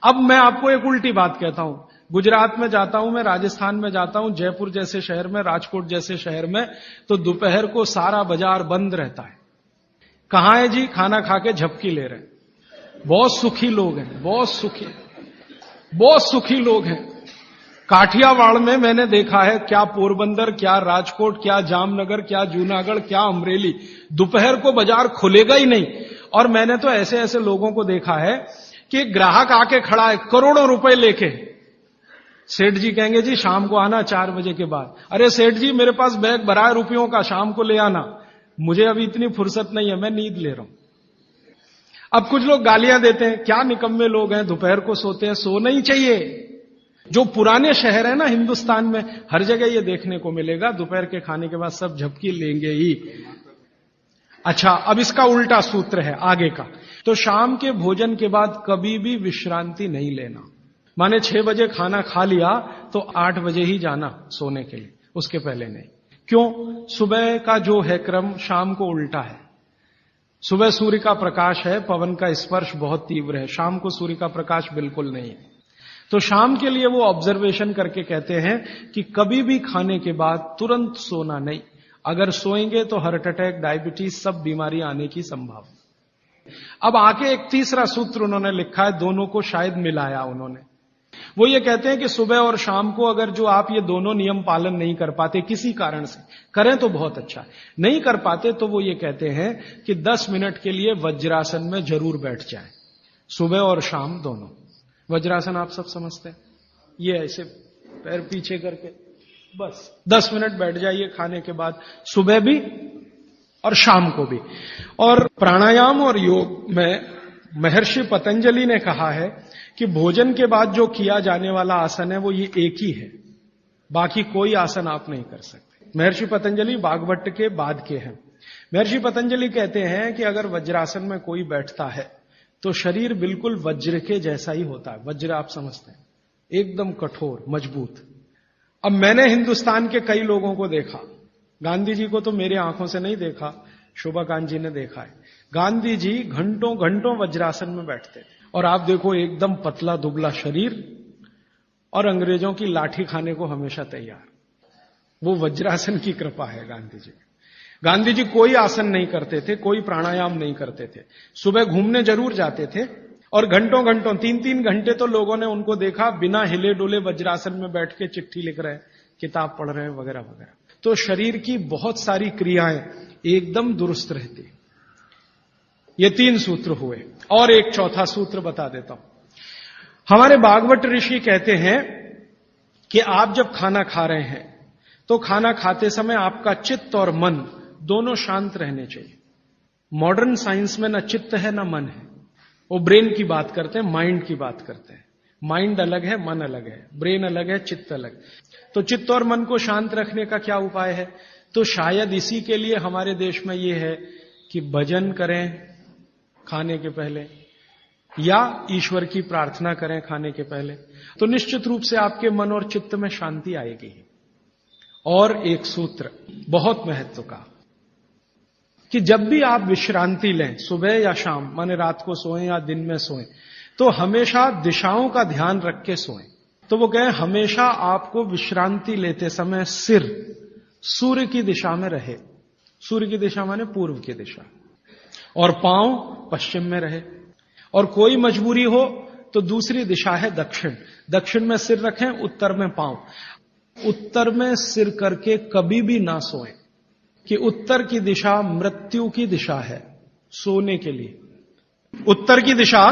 Speaker 2: अब मैं आपको एक उल्टी बात कहता हूं। गुजरात में जाता हूं, मैं राजस्थान में जाता हूं, जयपुर जैसे शहर में, राजकोट जैसे शहर में, तो दोपहर को सारा बाजार बंद रहता है। कहां है जी? खाना खा के झपकी ले रहे हैं। बहुत सुखी लोग हैं, बहुत सुखी लोग हैं। काठियावाड़ में मैंने देखा है, क्या पोरबंदर, क्या राजकोट, क्या जामनगर, क्या जूनागढ़, क्या अमरेली, दोपहर को बाजार खुलेगा ही नहीं। और मैंने तो ऐसे ऐसे लोगों को देखा है कि ग्राहक आके खड़ा है करोड़ों रुपए लेके। सेठ जी कहेंगे जी शाम को आना 4 बजे के बाद। अरे सेठ जी मेरे पास बैग भरा है रुपयों का, शाम को ले आना, मुझे अभी इतनी फुर्सत नहीं है, मैं नींद ले रहा हूं। अब कुछ लोग गालियां देते हैं, क्या निकम्मे लोग हैं, दोपहर को सोते हैं। सोना ही चाहिए। जो पुराने शहर है ना हिंदुस्तान में, हर जगह ये देखने को मिलेगा, दोपहर के खाने के बाद सब झपकी लेंगे ही। अच्छा, अब इसका उल्टा सूत्र है आगे का। तो शाम के भोजन के बाद कभी भी विश्रांति नहीं लेना। माने 6 बजे खाना खा लिया तो 8 बजे ही जाना सोने के लिए, उसके पहले नहीं। क्यों? सुबह का जो है क्रम शाम को उल्टा है। सुबह सूर्य का प्रकाश है, पवन का स्पर्श बहुत तीव्र है, शाम को सूर्य का प्रकाश बिल्कुल नहीं है। तो शाम के लिए वो ऑब्जर्वेशन करके कहते हैं कि कभी भी खाने के बाद तुरंत सोना नहीं। अगर सोएंगे तो हार्ट अटैक, डायबिटीज, सब बीमारी आने की संभावना। अब आके एक तीसरा सूत्र उन्होंने लिखा है, दोनों को शायद मिलाया उन्होंने। वो ये कहते हैं कि सुबह और शाम को अगर जो आप ये दोनों नियम पालन नहीं कर पाते, किसी कारण से करें तो बहुत अच्छा है, नहीं कर पाते तो वो ये कहते हैं कि 10 मिनट के लिए वज्रासन में जरूर बैठ जाएं, सुबह और शाम दोनों। वज्रासन आप सब समझते हैं, ये ऐसे पैर पीछे करके बस 10 मिनट बैठ जाइए खाने के बाद, सुबह भी और शाम को भी। और प्राणायाम और योग में महर्षि पतंजलि ने कहा है कि भोजन के बाद जो किया जाने वाला आसन है वो ये एक ही है, बाकी कोई आसन आप नहीं कर सकते। महर्षि पतंजलि बागभट्ट के बाद के हैं। महर्षि पतंजलि कहते हैं कि अगर वज्रासन में कोई बैठता है तो शरीर बिल्कुल वज्र के जैसा ही होता है। वज्र आप समझते हैं, एकदम कठोर, मजबूत। अब मैंने हिंदुस्तान के कई लोगों को देखा, गांधी जी को तो मेरे आंखों से नहीं देखा, शोभाकांत जी ने देखा है। गांधी जी घंटों घंटों वज्रासन में बैठते थे और आप देखो एकदम पतला दुबला शरीर और अंग्रेजों की लाठी खाने को हमेशा तैयार। वो वज्रासन की कृपा है गांधी जी। गांधी जी कोई आसन नहीं करते थे, कोई प्राणायाम नहीं करते थे। सुबह घूमने जरूर जाते थे और घंटों घंटों 3-3 घंटे तो लोगों ने उनको देखा बिना हिले डुले वज्रासन में बैठ के चिट्ठी लिख रहे, किताब पढ़ रहे वगैरह वगैरह। तो शरीर की बहुत सारी क्रियाएं एकदम दुरुस्त रहती। ये 3 सूत्र हुए और एक चौथा सूत्र बता देता हूं। हमारे भागवत ऋषि कहते हैं कि आप जब खाना खा रहे हैं तो खाना खाते समय आपका चित्त और मन दोनों शांत रहने चाहिए। मॉडर्न साइंस में ना चित्त है ना मन है, वो ब्रेन की बात करते हैं, माइंड की बात करते हैं। माइंड अलग है, मन अलग है, ब्रेन अलग है, चित्त अलग। तो चित्त और मन को शांत रखने का क्या उपाय है? तो शायद इसी के लिए हमारे देश में ये है कि भजन करें खाने के पहले, या ईश्वर की प्रार्थना करें खाने के पहले, तो निश्चित रूप से आपके मन और चित्त में शांति आएगी। और एक सूत्र बहुत महत्व का, कि जब भी आप विश्रांति लें, सुबह या शाम, माने रात को सोएं या दिन में सोएं, तो हमेशा दिशाओं का ध्यान रख के सोएं। तो वो कहें हमेशा आपको विश्रांति लेते समय सिर सूर्य की दिशा में रहे। सूर्य की दिशा माने पूर्व की दिशा, और पांव पश्चिम में रहे। और कोई मजबूरी हो तो दूसरी दिशा है दक्षिण, दक्षिण में सिर रखें, उत्तर में पांव। उत्तर में सिर करके कभी भी ना सोएं, कि उत्तर की दिशा मृत्यु की दिशा है सोने के लिए। उत्तर की दिशा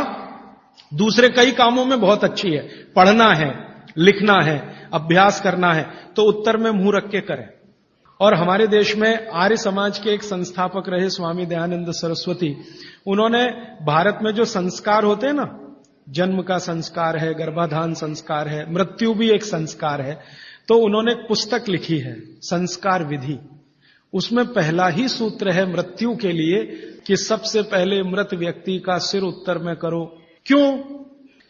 Speaker 2: दूसरे कई कामों में बहुत अच्छी है, पढ़ना है, लिखना है, अभ्यास करना है, तो उत्तर में मुंह रख के करें। और हमारे देश में आर्य समाज के एक संस्थापक रहे स्वामी दयानंद सरस्वती, उन्होंने भारत में जो संस्कार होते हैं ना, जन्म का संस्कार है, गर्भाधान संस्कार है, मृत्यु भी एक संस्कार है, तो उन्होंने एक पुस्तक लिखी है संस्कार विधि। उसमें पहला ही सूत्र है मृत्यु के लिए कि सबसे पहले मृत व्यक्ति का सिर उत्तर में करो। क्यों?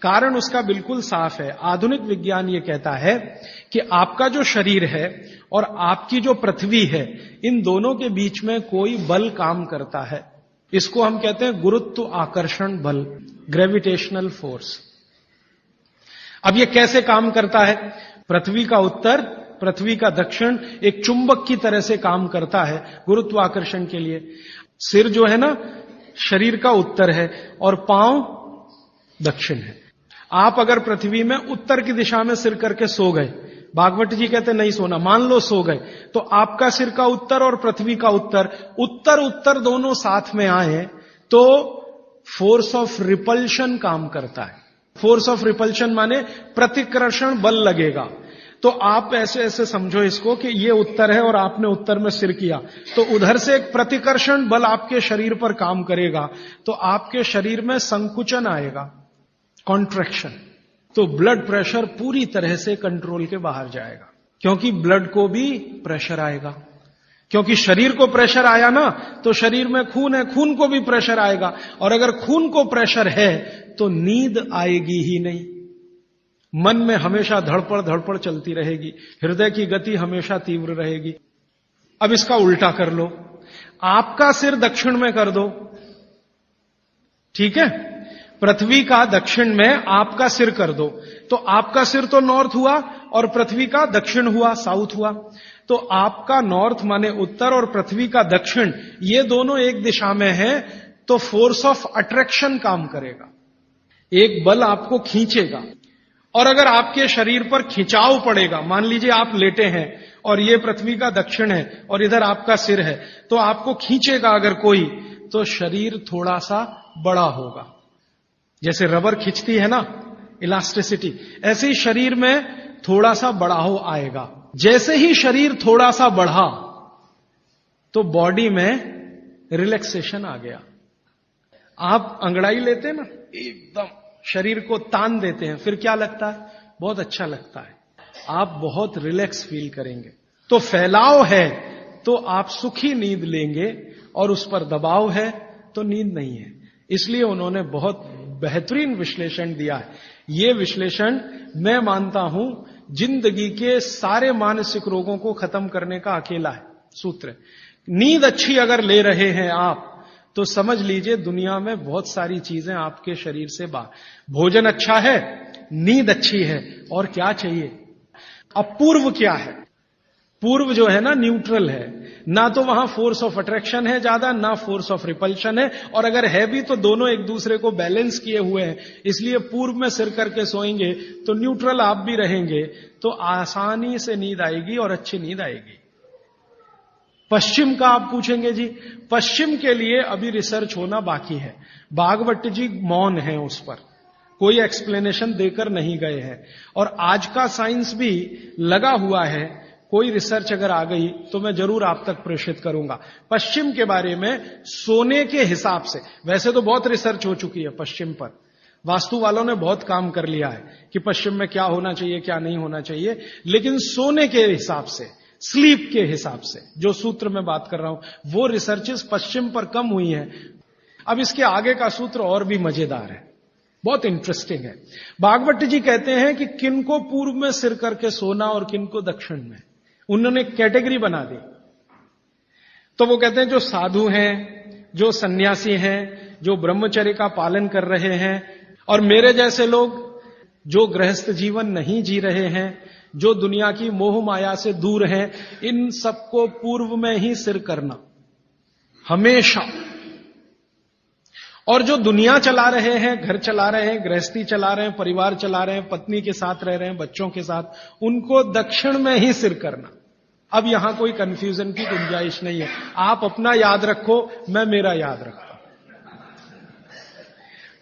Speaker 2: कारण उसका बिल्कुल साफ है। आधुनिक विज्ञान ये कहता है कि आपका जो शरीर है और आपकी जो पृथ्वी है, इन दोनों के बीच में कोई बल काम करता है। इसको हम कहते हैं गुरुत्व आकर्षण बल, ग्रेविटेशनल फोर्स। अब ये कैसे काम करता है? पृथ्वी का उत्तर, पृथ्वी का दक्षिण एक चुंबक की तरह से काम करता है गुरुत्वाकर्षण के लिए। सिर जो है ना, शरीर का उत्तर है और पांव दक्षिण है। आप अगर पृथ्वी में उत्तर की दिशा में सिर करके सो गए, भागवत जी कहते नहीं सोना, मान लो सो गए, तो आपका सिर का उत्तर और पृथ्वी का उत्तर, उत्तर उत्तर दोनों साथ में आए तो फोर्स ऑफ रिपल्शन काम करता है। फोर्स ऑफ रिपल्शन माने प्रतिकर्षण बल लगेगा। तो आप ऐसे ऐसे समझो इसको कि ये उत्तर है और आपने उत्तर में सिर किया, तो उधर से एक प्रतिकर्षण बल आपके शरीर पर काम करेगा, तो आपके शरीर में संकुचन आएगा, कॉन्ट्रैक्शन। तो ब्लड प्रेशर पूरी तरह से कंट्रोल के बाहर जाएगा, क्योंकि ब्लड को भी प्रेशर आएगा। क्योंकि शरीर को प्रेशर आया ना, तो शरीर में खून है, खून को भी प्रेशर आएगा, और अगर खून को प्रेशर है तो नींद आएगी ही नहीं। मन में हमेशा धड़पड़ चलती रहेगी, हृदय की गति हमेशा तीव्र रहेगी। अब इसका उल्टा कर लो, आपका सिर दक्षिण में कर दो, ठीक है? पृथ्वी का दक्षिण में आपका सिर कर दो, तो आपका सिर तो नॉर्थ हुआ और पृथ्वी का दक्षिण हुआ, साउथ हुआ। तो आपका नॉर्थ माने उत्तर और पृथ्वी का दक्षिण, ये दोनों एक दिशा में हैं, तो फोर्स ऑफ अट्रैक्शन काम करेगा, एक बल आपको खींचेगा। और अगर आपके शरीर पर खिंचाव पड़ेगा, मान लीजिए आप लेटे हैं और ये पृथ्वी का दक्षिण है और इधर आपका सिर है, तो आपको खींचेगा अगर कोई, तो शरीर थोड़ा सा बड़ा होगा। जैसे रबर खींचती है ना, इलास्टिसिटी, ऐसे ही शरीर में थोड़ा सा बढ़ाव आएगा। जैसे ही शरीर थोड़ा सा बढ़ा तो बॉडी में रिलैक्सेशन आ गया। आप अंगड़ाई लेते हैं ना, एकदम शरीर को तान देते हैं, फिर क्या लगता है? बहुत अच्छा लगता है, आप बहुत रिलैक्स फील करेंगे। तो फैलाव है तो आप सुखी नींद लेंगे, और उस पर दबाव है तो नींद नहीं है। इसलिए उन्होंने बहुत बेहतरीन विश्लेषण दिया है। यह विश्लेषण मैं मानता हूं जिंदगी के सारे मानसिक रोगों को खत्म करने का अकेला है सूत्र। नींद अच्छी अगर ले रहे हैं आप, तो समझ लीजिए दुनिया में बहुत सारी चीजें आपके शरीर से बाहर। भोजन अच्छा है, नींद अच्छी है, और क्या चाहिए? अब पूर्व क्या है? पूर्व जो है ना, न्यूट्रल है, ना तो वहां फोर्स ऑफ अट्रैक्शन है ज्यादा, ना फोर्स ऑफ रिपल्शन है, और अगर है भी तो दोनों एक दूसरे को बैलेंस किए हुए हैं। इसलिए पूर्व में सिर करके सोएंगे तो न्यूट्रल आप भी रहेंगे, तो आसानी से नींद आएगी और अच्छी नींद आएगी। पश्चिम का आप पूछेंगे जी, पश्चिम के लिए अभी रिसर्च होना बाकी है। भागवत जी मौन है उस पर, कोई एक्सप्लेनेशन देकर नहीं गए हैं, और आज का साइंस भी लगा हुआ है। कोई रिसर्च अगर आ गई तो मैं जरूर आप तक प्रेषित करूंगा पश्चिम के बारे में। सोने के हिसाब से वैसे तो बहुत रिसर्च हो चुकी है पश्चिम पर, वास्तु वालों ने बहुत काम कर लिया है कि पश्चिम में क्या होना चाहिए, क्या नहीं होना चाहिए, लेकिन सोने के हिसाब से, स्लीप के हिसाब से जो सूत्र में बात कर रहा हूं, वो रिसर्चेस पश्चिम पर कम हुई हैं। अब इसके आगे का सूत्र और भी मजेदार है, बहुत इंटरेस्टिंग है। भागवत जी कहते हैं कि किनको पूर्व में सिर करके सोना और किनको दक्षिण में, उन्होंने कैटेगरी बना दी। तो वो कहते हैं जो साधु हैं, जो सन्यासी हैं, जो ब्रह्मचर्य का पालन कर रहे हैं, और मेरे जैसे लोग जो गृहस्थ जीवन नहीं जी रहे हैं, जो दुनिया की मोह माया से दूर हैं, इन सबको पूर्व में ही सिर करना हमेशा। और जो दुनिया चला रहे हैं, घर चला रहे हैं, गृहस्थी चला रहे हैं, परिवार चला रहे हैं, पत्नी के साथ रह रहे हैं, बच्चों के साथ, उनको दक्षिण में ही सिर करना। अब यहां कोई कंफ्यूजन की गुंजाइश नहीं है। आप अपना याद रखो, मैं मेरा याद रखता हूं।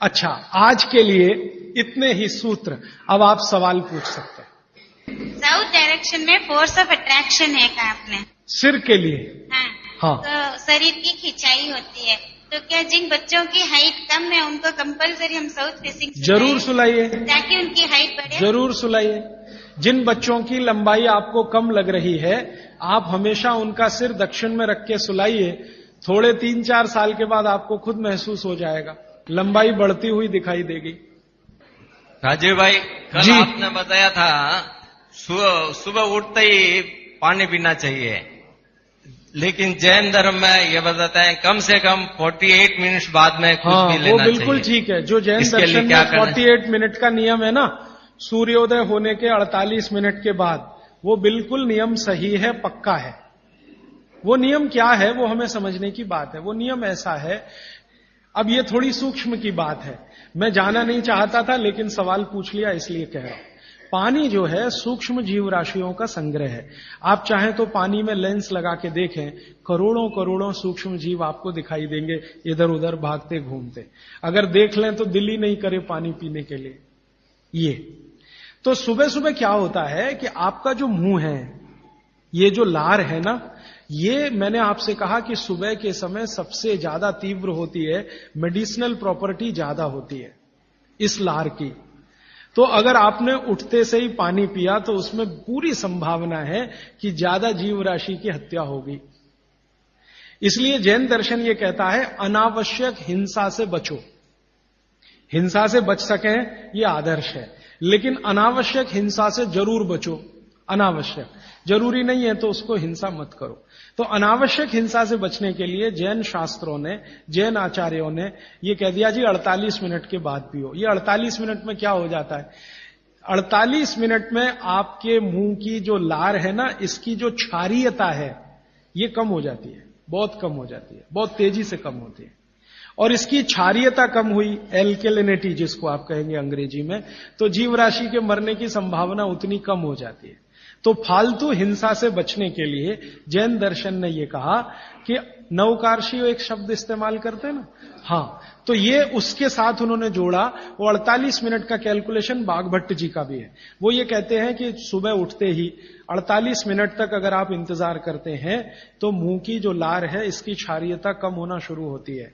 Speaker 2: अच्छा, आज के लिए इतने ही सूत्र। अब आप सवाल पूछ सकते हैं।
Speaker 4: साउथ डायरेक्शन में फोर्स ऑफ अट्रैक्शन है कहा आपने?
Speaker 2: सिर के लिए? हाँ।
Speaker 4: तो शरीर की खिंचाई होती है, तो क्या जिन बच्चों की हाइट कम है उनको कंपलसरी हम साउथ फेसिंग
Speaker 2: जरूर सुलाइए,
Speaker 4: ताकि उनकी हाइट बढ़े?
Speaker 2: जरूर सुलाइए। जिन बच्चों की लंबाई आपको कम लग रही है, आप हमेशा उनका सिर दक्षिण में रख के सुलाइए। थोड़े 3-4 साल के बाद आपको खुद महसूस हो जाएगा, लंबाई बढ़ती हुई दिखाई देगी।
Speaker 5: राजीव भाई, कल आपने बताया था सुबह उठते ही पानी पीना चाहिए, लेकिन जैन धर्म में ये बताते हैं कम से कम 48 मिनट बाद में कुछ भी लेना चाहिए।
Speaker 2: वो बिल्कुल ठीक है। जो जैन दर्शन में 48 मिनट का नियम है ना, सूर्योदय होने के 48 मिनट के बाद, वो बिल्कुल नियम सही है, पक्का है। वो नियम क्या है वो हमें समझने की बात है। वो नियम ऐसा है, अब ये थोड़ी सूक्ष्म की बात है, मैं जाना नहीं चाहता था लेकिन सवाल पूछ लिया इसलिए कह रहा हूं। पानी जो है सूक्ष्म जीव राशियों का संग्रह है। आप चाहें तो पानी में लेंस लगा के देखें, करोड़ों करोड़ों सूक्ष्म जीव आपको दिखाई देंगे इधर उधर भागते घूमते। अगर देख लें तो दिल ही नहीं करे पानी पीने के लिए। ये तो सुबह सुबह क्या होता है कि आपका जो मुंह है, ये जो लार है ना, ये मैंने आपसे कहा कि सुबह के समय सबसे ज्यादा तीव्र होती है, मेडिसिनल प्रॉपर्टी ज्यादा होती है इस लार की। तो अगर आपने उठते से ही पानी पिया तो उसमें पूरी संभावना है कि ज्यादा जीव राशि की हत्या होगी। इसलिए जैन दर्शन ये कहता है अनावश्यक हिंसा से बचो। हिंसा से बच सकें ये आदर्श है, लेकिन अनावश्यक हिंसा से जरूर बचो। अनावश्यक, जरूरी नहीं है तो उसको हिंसा मत करो। तो अनावश्यक हिंसा से बचने के लिए जैन शास्त्रों ने, जैन आचार्यों ने ये कह दिया जी 48 मिनट के बाद पियो। ये 48 मिनट में क्या हो जाता है? 48 मिनट में आपके मुंह की जो लार है ना, इसकी जो क्षारीयता है ये कम हो जाती है, बहुत कम हो जाती है, बहुत तेजी से कम होती है। और इसकी क्षारीयता कम हुई, एल्केलिनिटी जिसको आप कहेंगे अंग्रेजी में, तो जीव राशि के मरने की संभावना उतनी कम हो जाती है। तो फालतू हिंसा से बचने के लिए जैन दर्शन ने यह कहा कि नवकार्षी एक शब्द इस्तेमाल करते हैं ना, हाँ, तो ये उसके साथ उन्होंने जोड़ा। वो 48 मिनट का कैलकुलेशन बागभट्ट जी का भी है। वो ये कहते हैं कि सुबह उठते ही 48 मिनट तक अगर आप इंतजार करते हैं तो मुंह की जो लार है इसकी क्षारीयता कम होना शुरू होती है।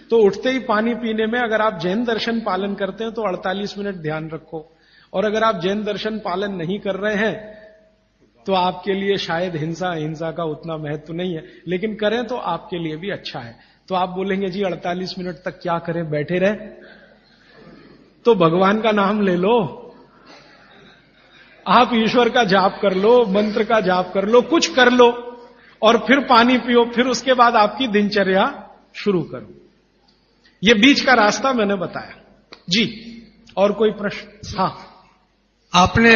Speaker 2: तो उठते ही पानी पीने में अगर आप जैन दर्शन पालन करते हैं तो 48 मिनट ध्यान रखो, और अगर आप जैन दर्शन पालन नहीं कर रहे हैं तो आपके लिए शायद हिंसा का उतना महत्व नहीं है, लेकिन करें तो आपके लिए भी अच्छा है। तो आप बोलेंगे जी 48 मिनट तक क्या करें, बैठे रहे? तो भगवान का नाम ले लो, आप ईश्वर का जाप कर लो, मंत्र का जाप कर लो, कुछ कर लो, और फिर पानी पियो, फिर उसके बाद आपकी दिनचर्या शुरू करो। ये बीच का रास्ता मैंने बताया जी। और कोई प्रश्न? हाँ,
Speaker 6: आपने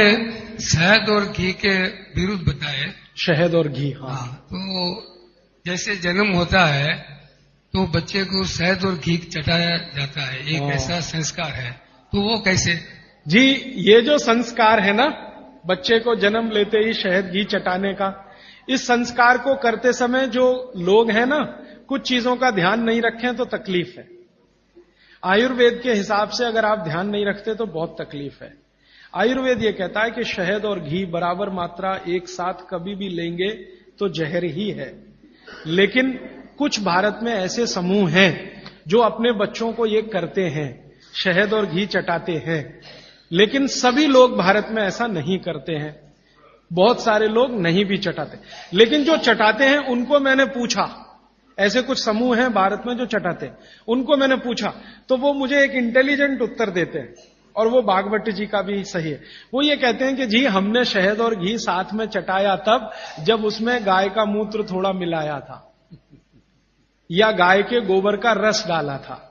Speaker 6: शहद और घी के विरुद्ध बताए।
Speaker 2: शहद और घी, हाँ।
Speaker 6: तो जैसे जन्म होता है तो बच्चे को शहद और घी चटाया जाता है, एक ऐसा संस्कार है, तो वो कैसे?
Speaker 2: जी, ये जो संस्कार है ना, बच्चे को जन्म लेते ही शहद घी चटाने का, इस संस्कार को करते समय जो लोग हैं ना, कुछ चीजों का ध्यान नहीं रखें तो तकलीफ है। आयुर्वेद के हिसाब से अगर आप ध्यान नहीं रखते तो बहुत तकलीफ है। आयुर्वेद ये कहता है कि शहद और घी बराबर मात्रा एक साथ कभी भी लेंगे तो जहर ही है। लेकिन कुछ भारत में ऐसे समूह हैं जो अपने बच्चों को ये करते हैं, शहद और घी चटाते हैं, लेकिन सभी लोग भारत में ऐसा नहीं करते हैं। बहुत सारे लोग नहीं भी चटाते, लेकिन जो चटाते हैं उनको मैंने पूछा, ऐसे कुछ समूह हैं भारत में जो चटाते हैं, उनको मैंने पूछा तो वो मुझे एक इंटेलिजेंट उत्तर देते हैं, और वो बागवती जी का भी सही है। वो ये कहते हैं कि जी हमने शहद और घी साथ में चटाया तब जब उसमें गाय का मूत्र थोड़ा मिलाया था या गाय के गोबर का रस डाला था।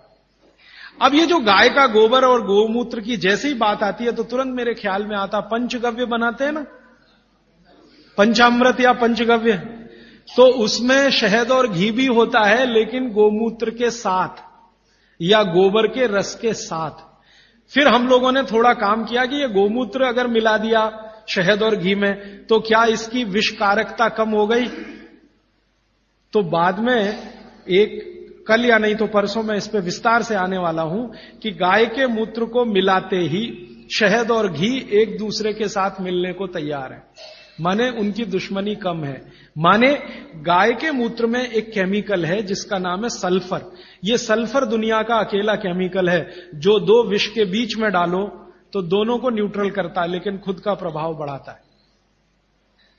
Speaker 2: अब ये जो गाय का गोबर और गोमूत्र की जैसी बात आती है तो तुरंत मेरे ख्याल में आता, पंचगव्य बनाते हैं ना, पंचामृत या पंचगव्य, तो उसमें शहद और घी भी होता है, लेकिन गोमूत्र के साथ या गोबर के रस के साथ। फिर हम लोगों ने थोड़ा काम किया कि ये गोमूत्र अगर मिला दिया शहद और घी में तो क्या इसकी विषकारकता कम हो गई? तो बाद में कल या नहीं तो परसों मैं इस पे विस्तार से आने वाला हूं कि गाय के मूत्र को मिलाते ही शहद और घी एक दूसरे के साथ मिलने को तैयार है, माने उनकी दुश्मनी कम है। माने गाय के मूत्र में एक केमिकल है जिसका नाम है सल्फर। ये सल्फर दुनिया का अकेला केमिकल है जो दो विष के बीच में डालो तो दोनों को न्यूट्रल करता है, लेकिन खुद का प्रभाव बढ़ाता है,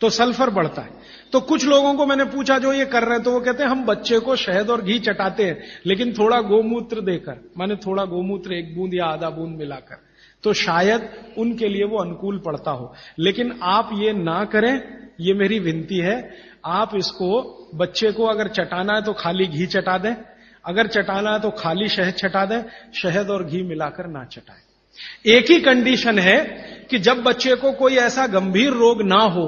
Speaker 2: तो सल्फर बढ़ता है। तो कुछ लोगों को मैंने पूछा जो ये कर रहे हैं, तो वो कहते हैं हम बच्चे को शहद और घी चटाते हैं, लेकिन थोड़ा गोमूत्र देकर, माने थोड़ा गोमूत्र 1 बूंद या आधा बूंद मिलाकर, तो शायद उनके लिए वो अनुकूल पड़ता हो। लेकिन आप ये ना करें, ये मेरी विनती है। आप इसको, बच्चे को अगर चटाना है तो खाली घी चटा दें, अगर चटाना है तो खाली शहद चटा दें, शहद और घी मिलाकर ना चटाएं। एक ही कंडीशन है कि जब बच्चे को कोई ऐसा गंभीर रोग ना हो,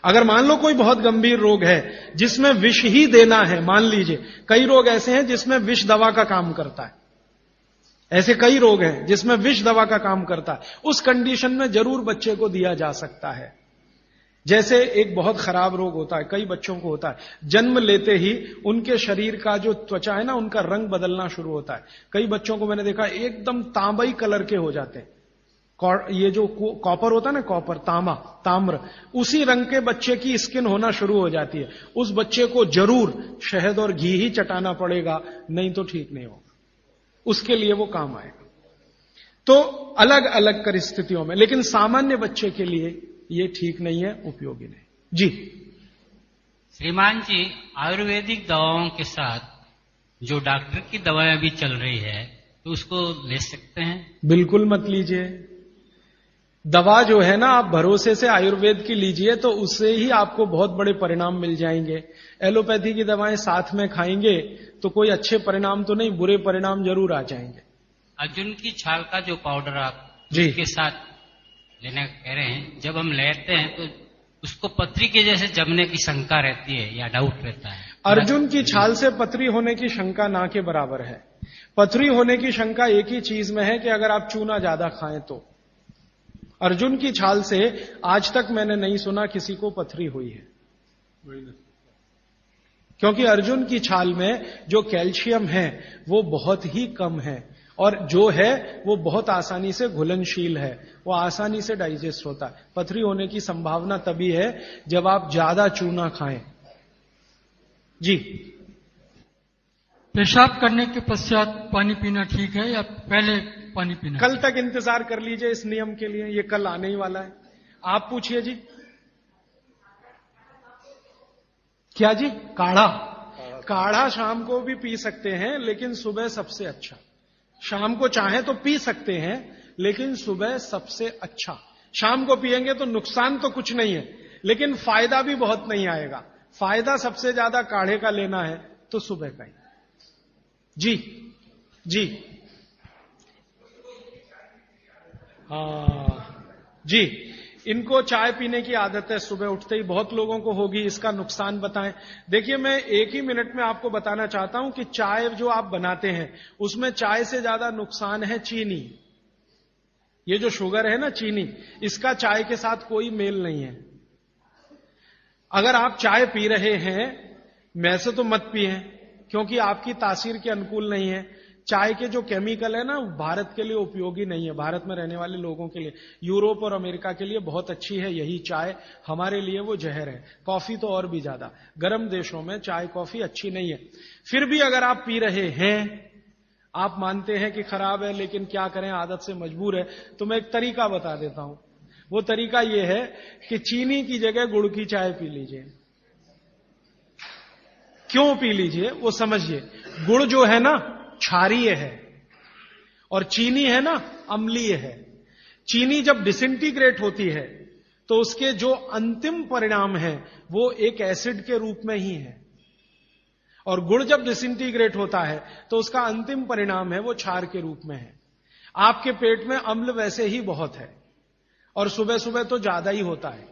Speaker 2: अगर मान लो कोई बहुत गंभीर रोग है जिसमें विष ही देना है, मान लीजिए कई रोग ऐसे हैं जिसमें विष दवा का काम करता है, ऐसे कई रोग हैं जिसमें विष दवा का काम करता है, उस कंडीशन में जरूर बच्चे को दिया जा सकता है। जैसे एक बहुत खराब रोग होता है, कई बच्चों को होता है, जन्म लेते ही उनके शरीर का जो त्वचा है ना, उनका रंग बदलना शुरू होता है। कई बच्चों को मैंने देखा एकदम तांबई कलर के हो जाते हैं, ये जो कॉपर होता है ना, कॉपर, ताम्र, उसी रंग के बच्चे की स्किन होना शुरू हो जाती है। उस बच्चे को जरूर शहद और घी ही चटाना पड़ेगा, नहीं तो ठीक नहीं होगा, उसके लिए वो काम आएगा। तो अलग अलग परिस्थितियों में, लेकिन सामान्य बच्चे के लिए ये ठीक नहीं है, उपयोगी नहीं। जी
Speaker 7: श्रीमान जी, आयुर्वेदिक दवाओं के साथ जो डॉक्टर की दवाएं अभी चल रही है तो उसको ले सकते हैं?
Speaker 2: बिल्कुल मत लीजिए। दवा जो है ना, आप भरोसे से आयुर्वेद की लीजिए तो उससे ही आपको बहुत बड़े परिणाम मिल जाएंगे। एलोपैथी की दवाएं साथ में खाएंगे तो कोई अच्छे परिणाम तो नहीं, बुरे परिणाम जरूर आ जाएंगे।
Speaker 7: अर्जुन की छाल का जो पाउडर आप
Speaker 2: जी
Speaker 7: के साथ लेने कह रहे हैं, जब हम लेते हैं तो उसको पथरी के जैसे जमने की शंका रहती है या डाउट रहता है?
Speaker 2: अर्जुन की छाल से पथरी होने की शंका ना के बराबर है। पथरी होने की शंका एक ही चीज में है कि अगर आप चूना ज्यादा खाएं तो। अर्जुन की छाल से आज तक मैंने नहीं सुना किसी को पथरी हुई है, क्योंकि अर्जुन की छाल में जो कैल्शियम है वो बहुत ही कम है, और जो है वो बहुत आसानी से घुलनशील है, वो आसानी से डाइजेस्ट होता है। पथरी होने की संभावना तभी है जब आप ज्यादा चूना खाएं। जी,
Speaker 6: पेशाब करने के पश्चात पानी पीना ठीक है या पहले पानी पीना?
Speaker 2: कल तक इंतजार कर लीजिए इस नियम के लिए, ये कल आने ही वाला है। आप पूछिए जी। क्या जी? काढ़ा शाम को भी पी सकते हैं, लेकिन सुबह सबसे अच्छा। शाम को चाहे तो पी सकते हैं, लेकिन सुबह सबसे अच्छा। शाम को पिएंगे तो नुकसान तो कुछ नहीं है, लेकिन फायदा भी बहुत नहीं आएगा। फायदा सबसे ज्यादा काढ़े का लेना है तो सुबह का ही। जी जी जी, इनको चाय पीने की आदत है सुबह उठते ही, बहुत लोगों को होगी। इसका नुकसान बताएं। देखिए, मैं 1 ही मिनट में आपको बताना चाहता हूं कि चाय जो आप बनाते हैं उसमें चाय से ज्यादा नुकसान है चीनी। ये जो शुगर है ना, चीनी, इसका चाय के साथ कोई मेल नहीं है। अगर आप चाय पी रहे हैं, वैसे तो मत पिए, क्योंकि आपकी तासीर के अनुकूल नहीं है। चाय के जो केमिकल है ना, भारत के लिए उपयोगी नहीं है, भारत में रहने वाले लोगों के लिए। यूरोप और अमेरिका के लिए बहुत अच्छी है यही चाय, हमारे लिए वो जहर है। कॉफी तो और भी ज्यादा, गर्म देशों में चाय कॉफी अच्छी नहीं है। फिर भी अगर आप पी रहे हैं, आप मानते हैं कि खराब है, लेकिन क्या करें, आदत से मजबूर है। तो मैं एक तरीका बता देता हूं। वो तरीका ये है कि चीनी की जगह गुड़ की चाय पी लीजिए। क्यों पी लीजिए वो समझिए। गुड़ जो है ना क्षारीय है और चीनी है ना अम्लीय है। चीनी जब डिसइंटीग्रेट होती है तो उसके जो अंतिम परिणाम है वो एक एसिड के रूप में ही है, और गुड़ जब डिसइंटीग्रेट होता है तो उसका अंतिम परिणाम है वो क्षार के रूप में है। आपके पेट में अम्ल वैसे ही बहुत है और सुबह सुबह तो ज्यादा ही होता है,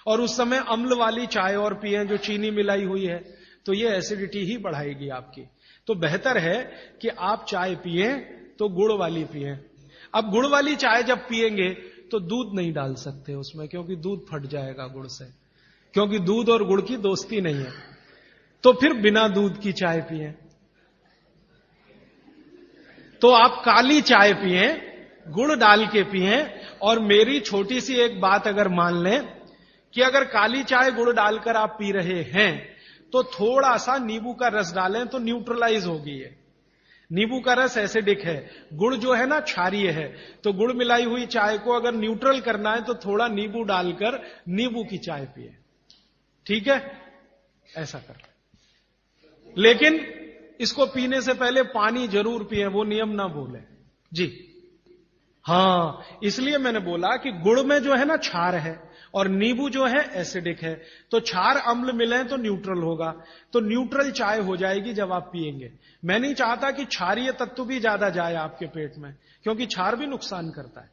Speaker 2: और उस समय अम्ल वाली चाय और पिए जो चीनी मिलाई हुई है तो ये एसिडिटी ही बढ़ाएगी आपकी। तो बेहतर है कि आप चाय पिए तो गुड़ वाली पिए। अब गुड़ वाली चाय जब पिएंगे तो दूध नहीं डाल सकते उसमें, क्योंकि दूध फट जाएगा गुड़ से, क्योंकि दूध और गुड़ की दोस्ती नहीं है। तो फिर बिना दूध की चाय पिए। तो आप काली चाय पिए, गुड़ डाल के पिए। और मेरी छोटी सी एक बात अगर मान लें कि अगर काली चाय गुड़ डालकर आप पी रहे हैं तो थोड़ा सा नींबू का रस डालें तो न्यूट्रलाइज होगी ये। नींबू का रस एसिडिक है, गुड़ जो है ना क्षारीय है। तो गुड़ मिलाई हुई चाय को अगर न्यूट्रल करना है तो थोड़ा नींबू डालकर नींबू की चाय पिए। ठीक है, ऐसा कर। लेकिन इसको पीने से पहले पानी जरूर पिए, वो नियम ना भूलें जी। हां, इसलिए मैंने बोला कि गुड़ में जो है ना क्षार है और नींबू जो है एसिडिक है। तो क्षार अम्ल मिले तो न्यूट्रल होगा, तो न्यूट्रल चाय हो जाएगी जब आप पिएंगे। मैं नहीं चाहता कि क्षारीय तत्व भी ज्यादा जाए आपके पेट में, क्योंकि क्षार भी नुकसान करता है।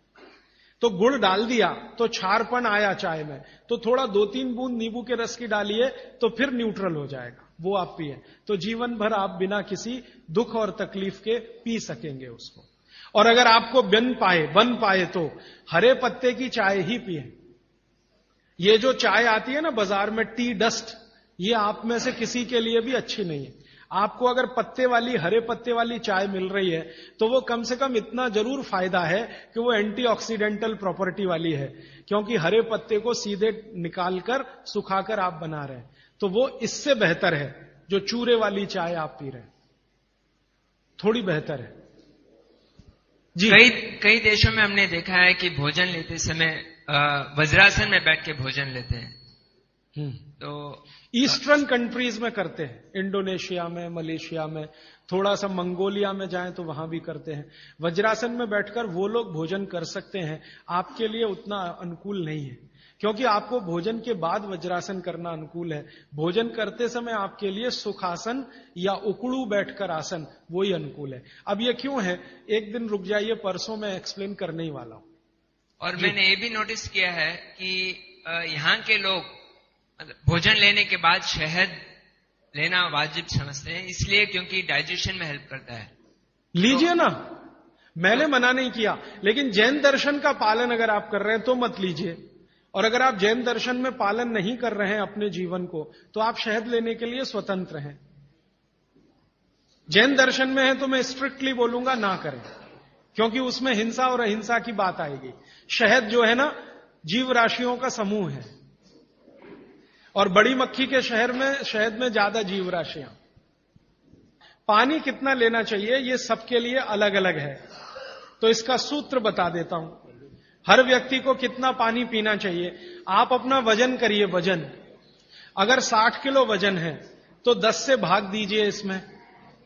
Speaker 2: तो गुड़ डाल दिया तो क्षारपन आया चाय में, तो थोड़ा 2-3 बूंद नींबू के रस की डालिए तो फिर न्यूट्रल हो जाएगा, वो आप पिए। तो जीवन भर आप बिना किसी दुख और तकलीफ के पी सकेंगे उसको। और अगर आपको बन पाए तो हरे पत्ते की चाय ही पिए। ये जो चाय आती है ना बाजार में, टी डस्ट, ये आप में से किसी के लिए भी अच्छी नहीं है। आपको अगर पत्ते वाली, हरे पत्ते वाली चाय मिल रही है तो वो कम से कम इतना जरूर फायदा है कि वो एंटीऑक्सीडेंटल प्रॉपर्टी वाली है, क्योंकि हरे पत्ते को सीधे निकालकर सुखाकर आप बना रहे हैं। तो वो इससे बेहतर है जो चूरे वाली चाय आप पी रहे हैं, थोड़ी बेहतर है जी।
Speaker 8: कई देशों में हमने देखा है कि भोजन लेते समय वज्रासन में बैठ के भोजन लेते हैं। तो
Speaker 2: ईस्टर्न कंट्रीज में करते हैं, इंडोनेशिया में, मलेशिया में, थोड़ा सा मंगोलिया में जाएं तो वहां भी करते हैं। वज्रासन में बैठकर वो लोग भोजन कर सकते हैं, आपके लिए उतना अनुकूल नहीं है, क्योंकि आपको भोजन के बाद वज्रासन करना अनुकूल है। भोजन करते समय आपके लिए सुखासन या उकड़ू बैठकर आसन वही अनुकूल है। अब ये क्यों है, एक दिन रुक जाइए, परसों मैं एक्सप्लेन करने ही वाला हूं।
Speaker 8: और मैंने ये भी नोटिस किया है कि यहाँ के लोग भोजन लेने के बाद शहद लेना वाजिब समझते हैं, इसलिए क्योंकि डाइजेशन में हेल्प करता है।
Speaker 2: लीजिए ना, मैंने मना नहीं किया, लेकिन जैन दर्शन का पालन अगर आप कर रहे हैं तो मत लीजिए। और अगर आप जैन दर्शन में पालन नहीं कर रहे हैं अपने जीवन को, तो आप शहद लेने के लिए स्वतंत्र हैं। जैन दर्शन में है तो मैं स्ट्रिक्टली बोलूंगा ना करें, क्योंकि उसमें हिंसा और अहिंसा की बात आएगी। शहद जो है ना जीव राशियों का समूह है, और बड़ी मक्खी के शहद में ज्यादा जीव राशियां। पानी कितना लेना चाहिए ये सबके लिए अलग अलग है, तो इसका सूत्र बता देता हूं। हर व्यक्ति को कितना पानी पीना चाहिए, आप अपना वजन करिए। वजन अगर 60 किलो वजन है तो 10 से भाग दीजिए इसमें,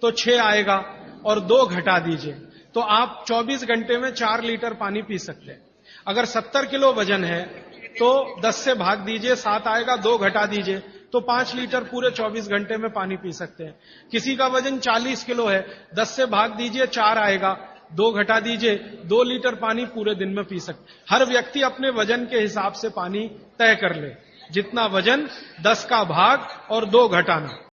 Speaker 2: तो 6 आएगा, और 2 घटा दीजिए, तो आप 24 घंटे में 4 लीटर पानी पी सकते हैं। अगर 70 किलो वजन है तो 10 से भाग दीजिए, 7 आएगा, 2 घटा दीजिए, तो 5 लीटर पूरे 24 घंटे में पानी पी सकते हैं। किसी का वजन 40 किलो है, 10 से भाग दीजिए, 4 आएगा, 2 घटा दीजिए, 2 लीटर पानी पूरे दिन में पी सकते। हर व्यक्ति अपने वजन के हिसाब से पानी तय कर ले, जितना वजन 10 का भाग और 2 घटाना।